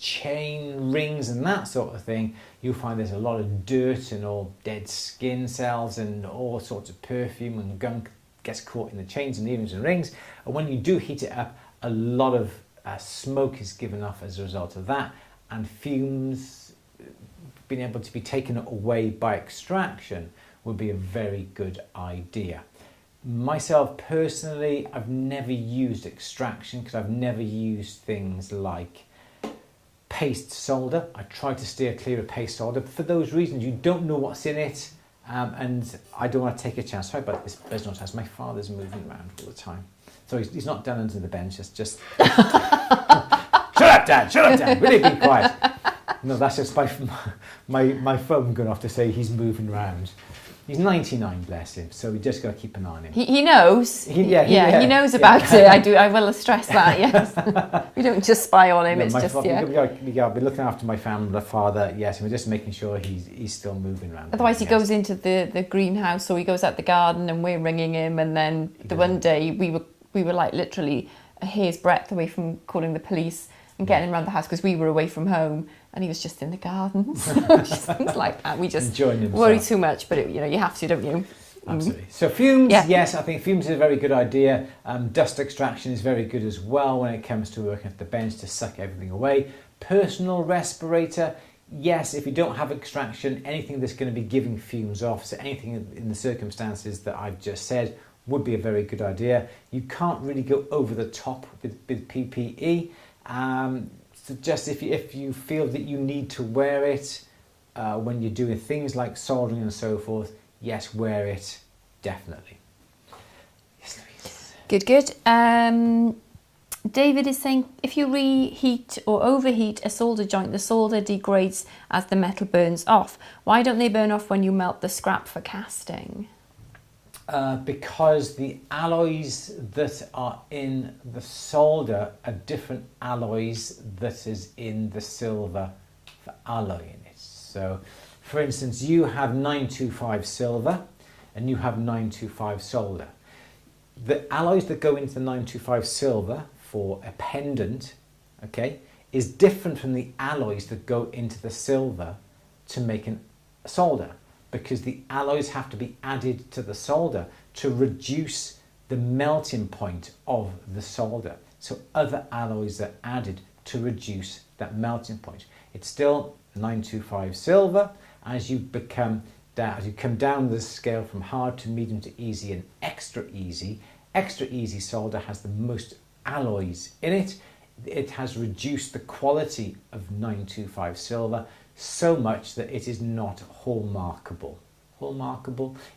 Speaker 2: chain rings and that sort of thing, you'll find there's a lot of dirt and all dead skin cells and all sorts of perfume and gunk gets caught in the chains and earrings and rings. And when you do heat it up, a lot of smoke is given off as a result of that, and fumes being able to be taken away by extraction would be a very good idea. Myself personally, I've never used extraction because I've never used things like paste solder. I try to steer clear of paste solder for those reasons. You don't know what's in it, and I don't want to take a chance. Sorry about this business house. My father's moving around all the time. So he's not down under the bench, it's just... Shut up, Dad, will you be quiet? No, that's just my phone going off to say he's moving around. He's 99, bless him, so we just got to keep an eye on him.
Speaker 1: He knows. He knows about it. I will stress that, yes. We don't just spy on him, it's just, yeah.
Speaker 2: We got to be looking after my family, my father, yes, and we're just making sure he's still moving around.
Speaker 1: Otherwise he goes into the greenhouse, or he goes out the garden and we're ringing him, and then one day we were like literally a hair's breadth away from calling the police and getting him around the house because we were away from home and he was just in the gardens. Just things like that. We just worry too much, but you have to, don't you?
Speaker 2: Absolutely. So fumes, yes, I think fumes is a very good idea. Dust extraction is very good as well when it comes to working at the bench to suck everything away. Personal respirator, yes, if you don't have extraction, anything that's going to be giving fumes off, so anything in the circumstances that I've just said, would be a very good idea. You can't really go over the top with PPE. So just if you feel that you need to wear it when you're doing things like soldering and so forth, yes, wear it, definitely. Yes, Louise.
Speaker 1: Good. David is saying, if you reheat or overheat a solder joint, the solder degrades as the metal burns off. Why don't they burn off when you melt the scrap for casting? Because
Speaker 2: the alloys that are in the solder are different alloys that is in the silver for alloying it. So, for instance, you have 925 silver and you have 925 solder. The alloys that go into the 925 silver for a pendant, okay, is different from the alloys that go into the silver to make a solder, because the alloys have to be added to the solder to reduce the melting point of the solder. So other alloys are added to reduce that melting point. It's still 925 silver. As you come down the scale from hard to medium to easy and extra easy solder has the most alloys in it. It has reduced the quality of 925 silver so much that it is not hallmarkable.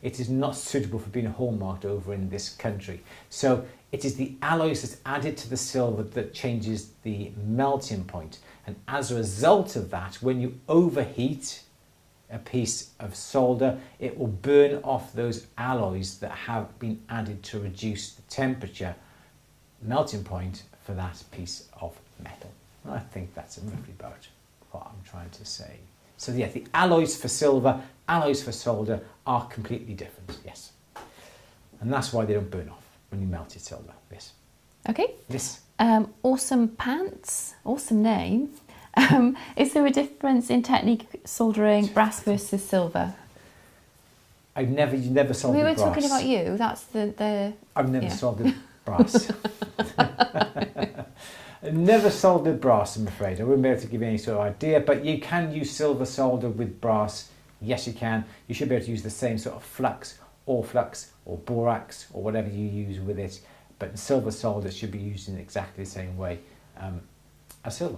Speaker 2: It is not suitable for being hallmarked over in this country. So it is the alloys that's added to the silver that changes the melting point. And as a result of that, when you overheat a piece of solder, it will burn off those alloys that have been added to reduce the temperature melting point for that piece of metal. And I think that's roughly about what I'm trying to say. So yeah, the alloys for silver, alloys for solder are completely different, yes. And that's why they don't burn off when you melted silver, yes.
Speaker 1: Okay.
Speaker 2: Yes.
Speaker 1: Awesome Pants, awesome name. Is there a difference in technique soldering brass versus silver?
Speaker 2: You never soldered brass.
Speaker 1: We were talking about you, that's the
Speaker 2: I've never soldered brass. Never soldered brass, I'm afraid. I wouldn't be able to give you any sort of idea, but you can use silver solder with brass. Yes, you can. You should be able to use the same sort of flux or borax or whatever you use with it. But silver solder should be used in exactly the same way as silver.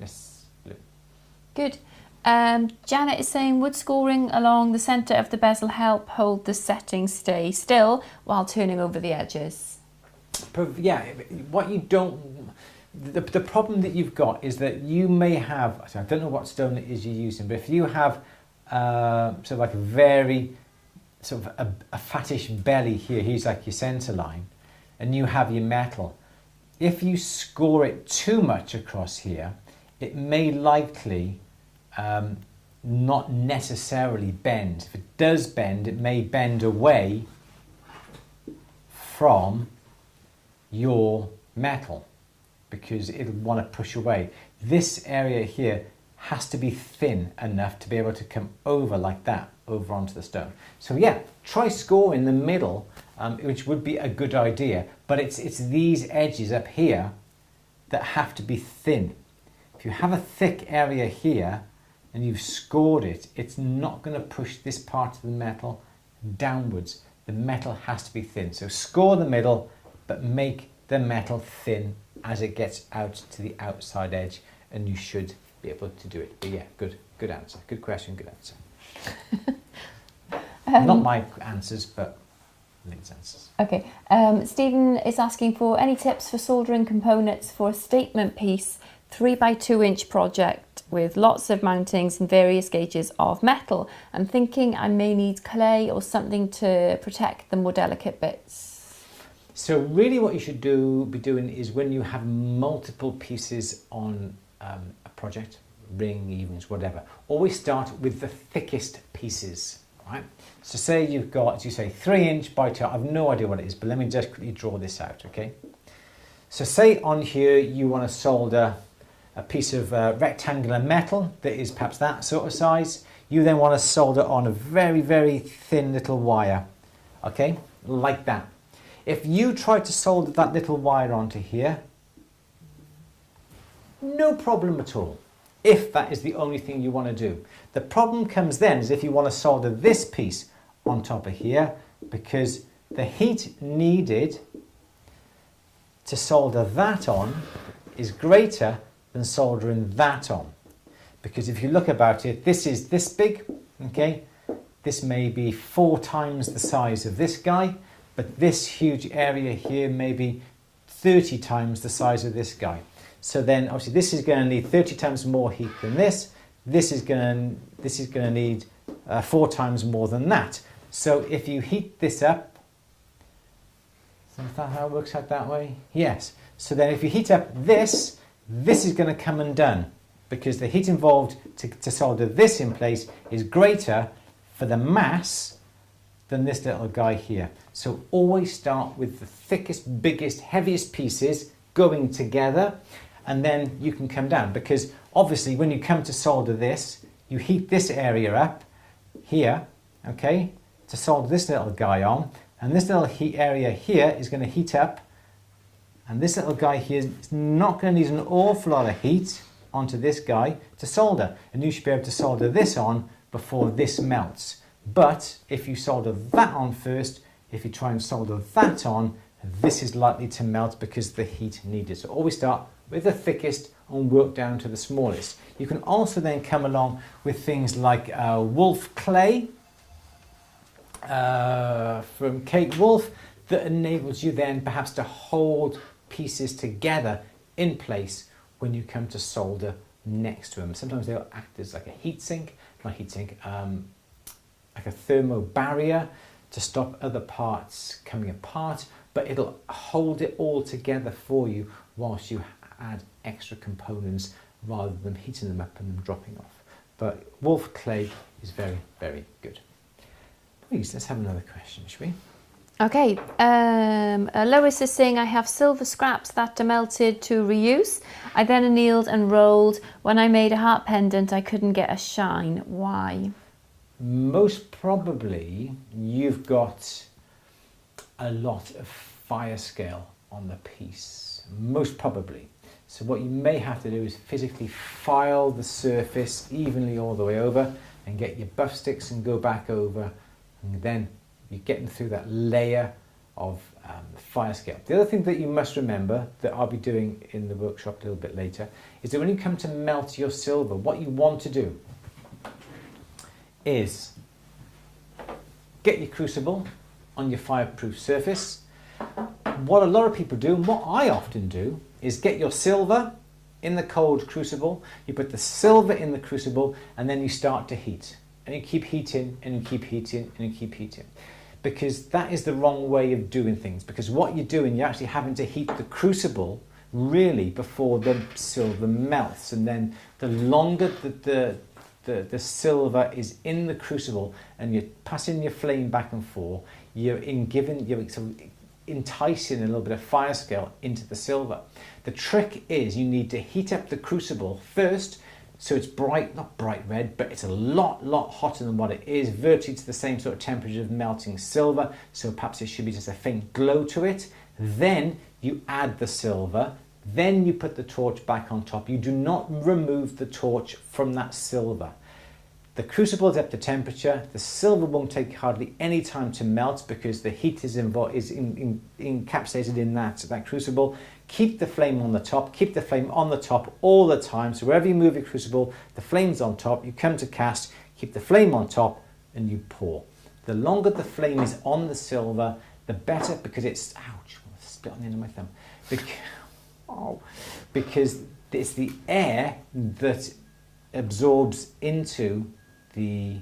Speaker 2: Yes.
Speaker 1: Good. Janet is saying, would scoring along the centre of the bezel help hold the setting stay still while turning over the edges?
Speaker 2: Yeah, what you don't... The problem that you've got is that you may have, I don't know what stone it is you're using, but if you have sort of like a very sort of a fattish belly here, here's like your centre line, and you have your metal. If you score it too much across here, it may likely not necessarily bend. If it does bend, it may bend away from your metal, because it'll want to push away. This area here has to be thin enough to be able to come over like that, over onto the stone. So yeah, try score in the middle, which would be a good idea, but it's these edges up here that have to be thin. If you have a thick area here and you've scored it, it's not going to push this part of the metal downwards. The metal has to be thin. So score the middle, but make the metal thin as it gets out to the outside edge, and you should be able to do it. But yeah, good answer. Good question, good answer. Not my answers, but Lynn's answers.
Speaker 1: Okay. Stephen is asking for any tips for soldering components for a statement piece 3x2 inch project with lots of mountings and various gauges of metal. I'm thinking I may need clay or something to protect the more delicate bits.
Speaker 2: So really what you should be doing is when you have multiple pieces on a project, ring, evens, whatever, always start with the thickest pieces, right? So say you've got, as you say, 3 inch by 2, I have no idea what it is, but let me just quickly draw this out, okay? So say on here you want to solder a piece of rectangular metal that is perhaps that sort of size. You then want to solder on a very, very thin little wire, okay? Like that. If you try to solder that little wire onto here, no problem at all, if that is the only thing you want to do. The problem comes then is if you want to solder this piece on top of here, because the heat needed to solder that on is greater than soldering that on. Because if you look about it, this is this big, okay? This may be 4 times the size of this guy, but this huge area here may be 30 times the size of this guy. So then obviously this is going to need 30 times more heat than this. This is going to need 4 times more than that. So if you heat this up, is that how it works out that way? Yes. So then if you heat up this is going to come undone, because the heat involved to solder this in place is greater for the mass than this little guy here. So always start with the thickest, biggest, heaviest pieces going together, and then you can come down, because obviously when you come to solder this, you heat this area up here, okay, to solder this little guy on, and this little heat area here is going to heat up, And this little guy here is not going to need an awful lot of heat onto this guy to solder. And you should be able to solder this on before this melts. But if you solder that on first, if you try and solder that on, this is likely to melt because of the heat needed. So always start with the thickest and work down to the smallest. You can also then come along with things like wolf clay from Kate Wolf that enables you then perhaps to hold pieces together in place when you come to solder next to them. Sometimes they'll act as like a heat sink, not heat sink, like a thermo barrier to stop other parts coming apart, but it'll hold it all together for you whilst you add extra components rather than heating them up and them dropping off. But wolf clay is very, very good. Please, let's have another question, shall we?
Speaker 1: Okay, Lois is saying, I have silver scraps that are melted to reuse. I then annealed and rolled. When I made a heart pendant, I couldn't get a shine. Why?
Speaker 2: Most probably you've got a lot of firescale on the piece. Most probably. So what you may have to do is physically file the surface evenly all the way over and get your buff sticks and go back over, and then you're getting through that layer of firescale. The other thing that you must remember that I'll be doing in the workshop a little bit later is that when you come to melt your silver, what you want to do is get your crucible on your fireproof surface. What a lot of people do, and what I often do, is get your silver in the cold crucible, you put the silver in the crucible, and then you start to heat. And you keep heating, and you keep heating, and you keep heating. Because that is the wrong way of doing things. Because what you're doing, you're actually having to heat the crucible really before the silver melts. And then the longer the silver is in the crucible and you're passing your flame back and forth, you're sort of enticing a little bit of firescale into the silver. The trick is you need to heat up the crucible first, so it's bright, not bright red, but it's a lot hotter than what it is, virtually to the same sort of temperature of melting silver, so perhaps it should be just a faint glow to it. Then you add the silver, then you put the torch back on top. You do not remove the torch from that silver. The crucible is up to temperature. The silver won't take hardly any time to melt because the heat is encapsulated in that crucible. Keep the flame on the top. Keep the flame on the top all the time. So wherever you move your crucible, the flame's on top. You come to cast, keep the flame on top, and you pour. The longer the flame is on the silver, the better, because it's, ouch, I spit on the end of my thumb. Because it's the air that absorbs into the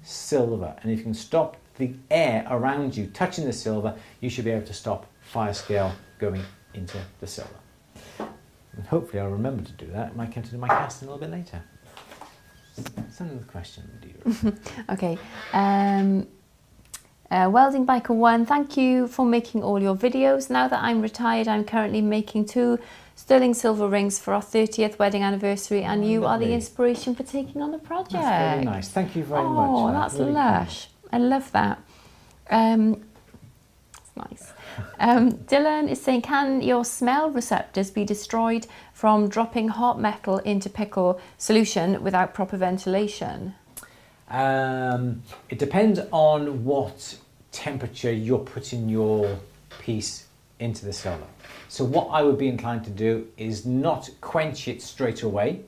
Speaker 2: silver, and if you can stop the air around you touching the silver, you should be able to stop firescale going into the silver. And hopefully I'll remember to do that. I might come to do my casting a little bit later. Some of the question, do you?
Speaker 1: Okay. Welding Biker 1, thank you for making all your videos. Now that I'm retired, I'm currently making 2 sterling silver rings for our 30th wedding anniversary, and you are the inspiration for taking on the project.
Speaker 2: That's very nice. Thank you very much.
Speaker 1: Oh, that's really lush. Cool. I love that. It's nice. Dylan is saying, can your smell receptors be destroyed from dropping hot metal into pickle solution without proper ventilation?
Speaker 2: It depends on what temperature you're putting your piece into the silver. So what I would be inclined to do is not quench it straight away.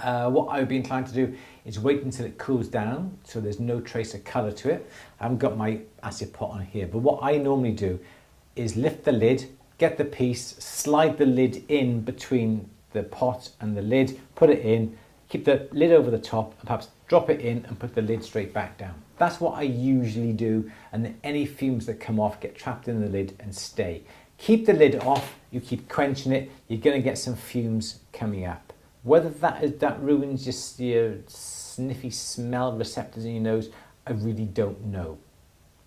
Speaker 2: What I would be inclined to do is wait until it cools down so there's no trace of colour to it. I haven't got my acid pot on here, but what I normally do is lift the lid, get the piece, slide the lid in between the pot and the lid, put it in, keep the lid over the top, and perhaps drop it in and put the lid straight back down. That's what I usually do, and then any fumes that come off get trapped in the lid and stay. Keep the lid off, you keep quenching it, you're going to get some fumes coming up. Whether that ruins your sniffy smell receptors in your nose, I really don't know.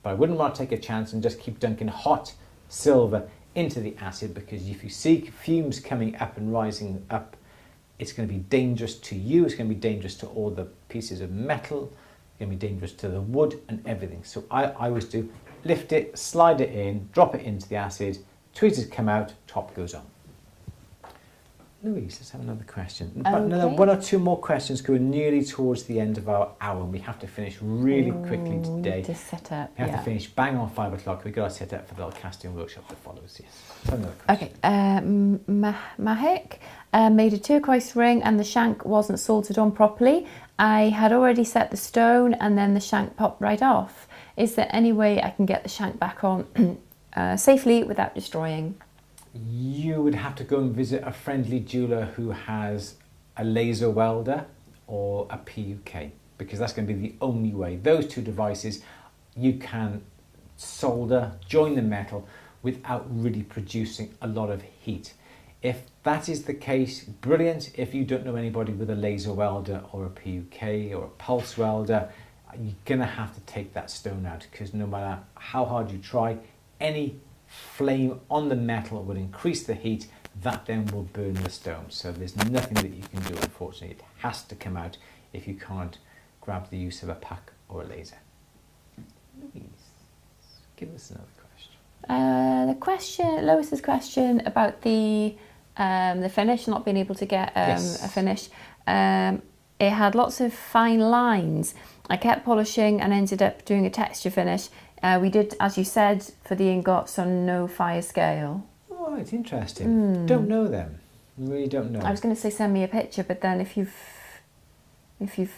Speaker 2: But I wouldn't want to take a chance and just keep dunking hot silver into the acid, because if you see fumes coming up and rising up, it's going to be dangerous to you, it's going to be dangerous to all the pieces of metal, it's going to be dangerous to the wood and everything. So I always do lift it, slide it in, drop it into the acid, tweezers come out, top goes on. Louise, let's have another question.
Speaker 1: Okay.
Speaker 2: Another one or two more questions because we're nearly towards the end of our hour and we have to finish really quickly today.
Speaker 1: To set up.
Speaker 2: We have to finish bang on 5 o'clock. We've got to set up for the little casting workshop that follows. Yes. So another question.
Speaker 1: Okay. Mahik made a turquoise ring and the shank wasn't soldered on properly. I had already set the stone and then the shank popped right off. Is there any way I can get the shank back on safely without destroying?
Speaker 2: You would have to go and visit a friendly jeweler who has a laser welder or a PUK because that's going to be the only way. Those two devices you can solder, join the metal without really producing a lot of heat. If that is the case, brilliant. If you don't know anybody with a laser welder or a PUK or a pulse welder, you're going to have to take that stone out because no matter how hard you try, any flame on the metal will increase the heat, that then will burn the stone. So there's nothing that you can do, unfortunately. It has to come out if you can't grab the use of a pack or a laser. Louise, give us another question.
Speaker 1: Lois's question about the finish, not being able to get
Speaker 2: Yes.
Speaker 1: a finish. It had lots of fine lines. I kept polishing and ended up doing a texture finish. We did, as you said, for the ingots on no firescale.
Speaker 2: Oh, it's interesting. Don't know them. Really don't know.
Speaker 1: I was going to say send me a picture, but then if you've
Speaker 2: textured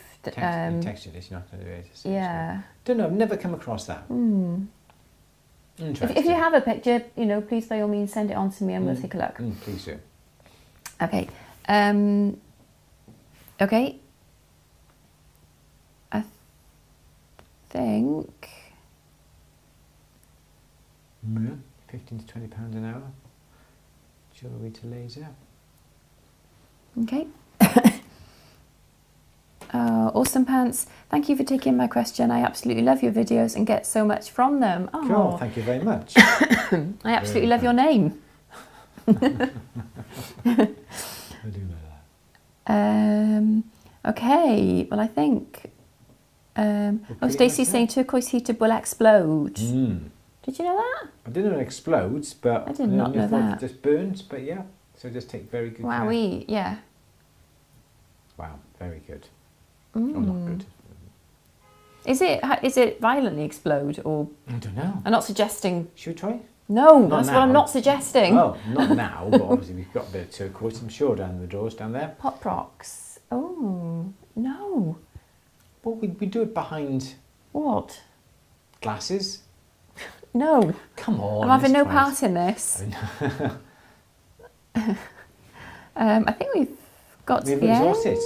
Speaker 2: it, you're not going to do it.
Speaker 1: yeah.
Speaker 2: Don't know. I've never come across that. Interesting.
Speaker 1: If you have a picture, please by all means send it on to me and we'll take a look.
Speaker 2: Please do.
Speaker 1: Okay. Okay. I think.
Speaker 2: Yeah, 15 to £20 an hour. Jewellery to laser.
Speaker 1: Okay. Awesome pants. Thank you for taking my question. I absolutely love your videos and get so much from them. Oh,
Speaker 2: Cool, thank you very much.
Speaker 1: I absolutely love your name.
Speaker 2: I do know that.
Speaker 1: Okay. Well, I think. Stacey's saying turquoise heater will explode. Did you know that?
Speaker 2: I didn't know it explodes, but
Speaker 1: I did not know that.
Speaker 2: It just burns, but yeah. So just take very good care.
Speaker 1: Wowee, yeah.
Speaker 2: Wow, very good. Or not good.
Speaker 1: Is it violently explode or?
Speaker 2: I don't know.
Speaker 1: I'm not suggesting.
Speaker 2: Should we try?
Speaker 1: No,
Speaker 2: Not
Speaker 1: that's
Speaker 2: now.
Speaker 1: what I'm not suggesting.
Speaker 2: Oh, not now, but obviously we've got a bit of turquoise, I'm sure, down the drawers down there.
Speaker 1: Pop rocks. Oh no.
Speaker 2: Well, we do it behind
Speaker 1: What?
Speaker 2: glasses.
Speaker 1: No.
Speaker 2: Come on.
Speaker 1: I'm having no
Speaker 2: let's try
Speaker 1: part in this.
Speaker 2: it.
Speaker 1: I think we've got to
Speaker 2: We've
Speaker 1: the
Speaker 2: exhausted.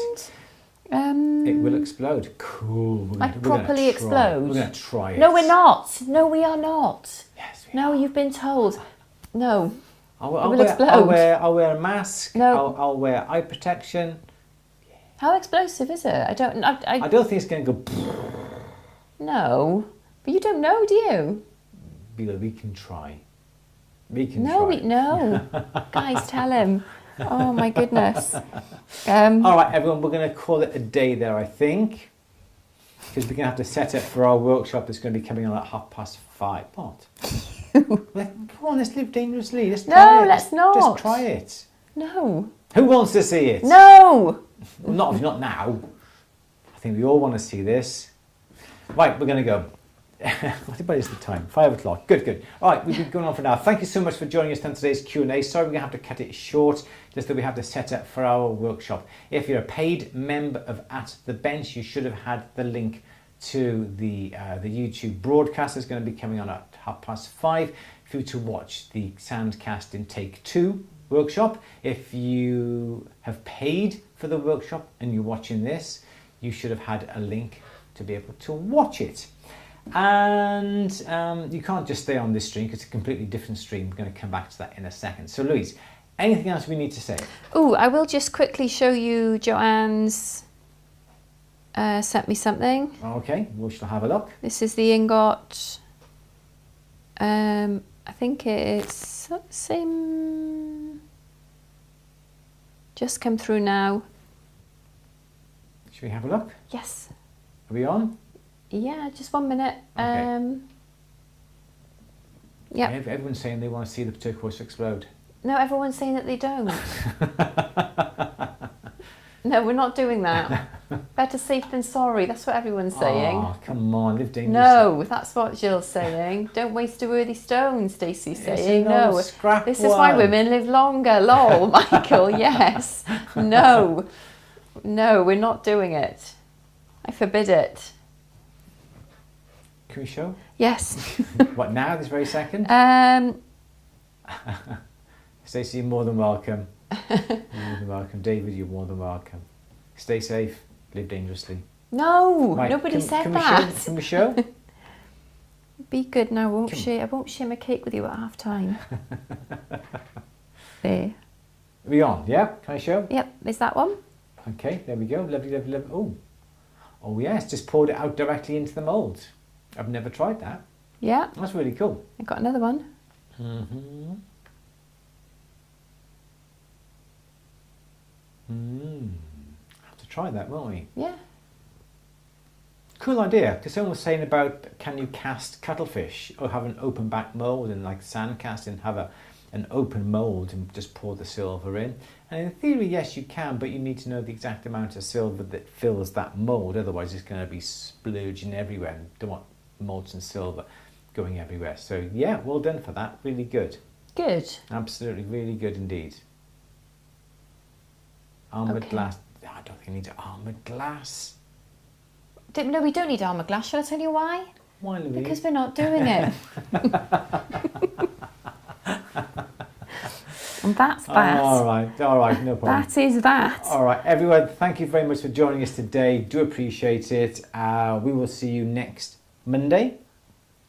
Speaker 1: end.
Speaker 2: It will explode. Cool.
Speaker 1: Like properly explode?
Speaker 2: We're going to try it.
Speaker 1: No, we're not. No, we are not.
Speaker 2: Yes, we
Speaker 1: No, you've been told. No.
Speaker 2: I'll
Speaker 1: will explode.
Speaker 2: I'll wear a mask.
Speaker 1: No.
Speaker 2: I'll wear eye protection.
Speaker 1: How explosive is it? I don't
Speaker 2: think it's going to go.
Speaker 1: No. But you don't know, do you?
Speaker 2: We can try. We can
Speaker 1: No,
Speaker 2: try.
Speaker 1: no. Guys, tell him. Oh my goodness.
Speaker 2: All right, everyone, we're going to call it a day there, I think, because we're going to have to set it for our workshop that's going to be coming on at 5:30. What? Come on, let's live dangerously. Let's try it.
Speaker 1: let's not.
Speaker 2: Just try it.
Speaker 1: No.
Speaker 2: Who wants to see it?
Speaker 1: No.
Speaker 2: Well, not now. I think we all want to see this. Right, we're going to go. What is the time? 5 o'clock. Good. All right, we've been going on for now. Thank you so much for joining us on today's Q&A. Sorry we're going to have to cut it short, just that we have to set up for our workshop. If you're a paid member of At The Bench, you should have had the link to the YouTube broadcast that's going to be coming on at 5:30 for you to watch the Sandcast in Take 2 workshop. If you have paid for the workshop and you're watching this, you should have had a link to be able to watch it. And you can't just stay on this stream because it's a completely different stream. We're going to come back to that in a second. So Louise, anything else we need to say?
Speaker 1: Oh, I will just quickly show you Joanne's sent me something.
Speaker 2: Okay, we shall have a look.
Speaker 1: This is the ingot. I think it's same. Just come through now.
Speaker 2: Should we have a look?
Speaker 1: Yes.
Speaker 2: Are we on?
Speaker 1: Yeah, just 1 minute.
Speaker 2: Okay.
Speaker 1: Yeah.
Speaker 2: Everyone's saying they want to see the turquoise explode.
Speaker 1: No, everyone's saying that they don't. No, we're not doing that. Better safe than sorry. That's what everyone's saying.
Speaker 2: Oh, come on, live dangerously.
Speaker 1: No, that's what Jill's saying. Don't waste a worthy stone, Stacey's saying. No, this is why women live longer. Lol, Michael, yes. No, we're not doing it. I forbid it.
Speaker 2: Can we show?
Speaker 1: Yes.
Speaker 2: What, now, this very second? Stacey, you're more than welcome. You're more than welcome. David, you're more than welcome. Stay safe, live dangerously.
Speaker 1: No,
Speaker 2: Right,
Speaker 1: nobody said
Speaker 2: can
Speaker 1: that.
Speaker 2: Can we show?
Speaker 1: Be good now. I won't share my cake with you at half time. There.
Speaker 2: Are we on? Yeah? Can I show?
Speaker 1: Yep. Is that one?
Speaker 2: Okay, there we go. Lovely, lovely, lovely. Oh yes, just poured it out directly into the mould. I've never tried that.
Speaker 1: Yeah.
Speaker 2: That's really cool.
Speaker 1: I got another one.
Speaker 2: Have to try that, won't we?
Speaker 1: Yeah.
Speaker 2: Cool idea, because someone was saying about can you cast cuttlefish or have an open back mould and like sand casting, have an open mould and just pour the silver in. And in theory, yes, you can, but you need to know the exact amount of silver that fills that mould. Otherwise, it's going to be splurging everywhere. And don't want molten silver going everywhere. So yeah, well done for that. Really good.
Speaker 1: Good.
Speaker 2: Absolutely, really good indeed. Armoured glass. I don't think you need armoured glass.
Speaker 1: No, we don't need armoured glass. Shall I tell you why?
Speaker 2: Why, Louise?
Speaker 1: Because we're not doing it. And that's that.
Speaker 2: All right, no problem.
Speaker 1: That is that.
Speaker 2: All right, everyone, thank you very much for joining us today. Do appreciate it. We will see you next Monday.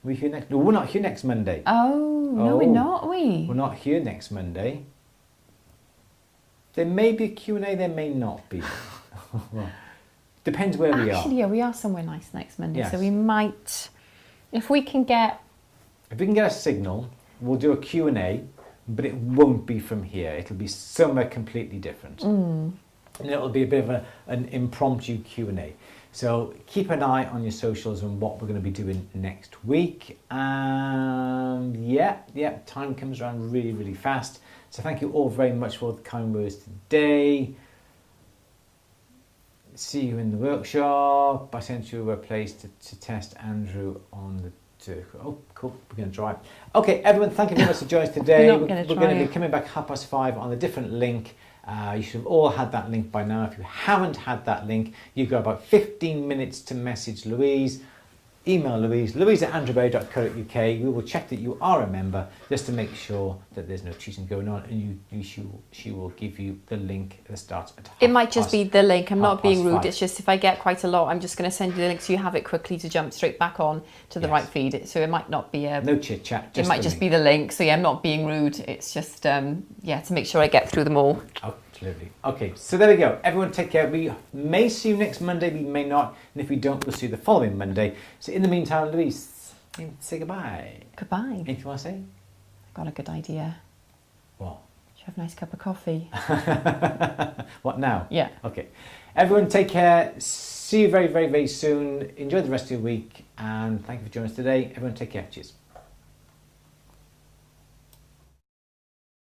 Speaker 2: Are we here next? No, we're not here next Monday.
Speaker 1: Oh, no, we're not, are we?
Speaker 2: We're not here next Monday. There may be a Q&A, there may not be. Well, depends where we are.
Speaker 1: Actually, yeah, we are somewhere nice next Monday,
Speaker 2: Yes.
Speaker 1: so we might, if we can get
Speaker 2: a signal, we'll do a Q&A, but it won't be from here. It'll be somewhere completely different. And it'll be a bit of an impromptu Q&A. So keep an eye on your socials and what we're going to be doing next week. And yeah, time comes around really, really fast. So thank you all very much for the kind words today. See you in the workshop. I sent you a place to test Andrew on the turquoise. Oh, cool. We're going to try it. Okay, everyone, thank you very much for joining us today. We're going to be coming back 5:30 on a different link. You should have all had that link by now. If you haven't had that link, you've got about 15 minutes to message Louise. Email Louise, louise@andrewberry.co.uk. We will check that you are a member just to make sure that there's no cheating going on, and she will give you the link that starts at 5:30.
Speaker 1: It might just be the link. I'm not being rude.
Speaker 2: 5:30.
Speaker 1: It's just if I get quite a lot, I'm just going to send you the link so you have it quickly to jump straight back on to the right feed. So it might not be a...
Speaker 2: No chit chat.
Speaker 1: It might just be the link. So yeah, I'm not being rude. It's just, to make sure I get through them all.
Speaker 2: Absolutely. Okay, so there we go. Everyone take care. We may see you next Monday, we may not. And if we don't, we'll see you the following Monday. So in the meantime, Louise, say goodbye.
Speaker 1: Goodbye.
Speaker 2: Anything you want to say?
Speaker 1: I got a good idea.
Speaker 2: What?
Speaker 1: Should have a nice cup of coffee.
Speaker 2: What now?
Speaker 1: Yeah.
Speaker 2: Okay. Everyone take care. See you very, very, very soon. Enjoy the rest of your week. And thank you for joining us today. Everyone take care. Cheers.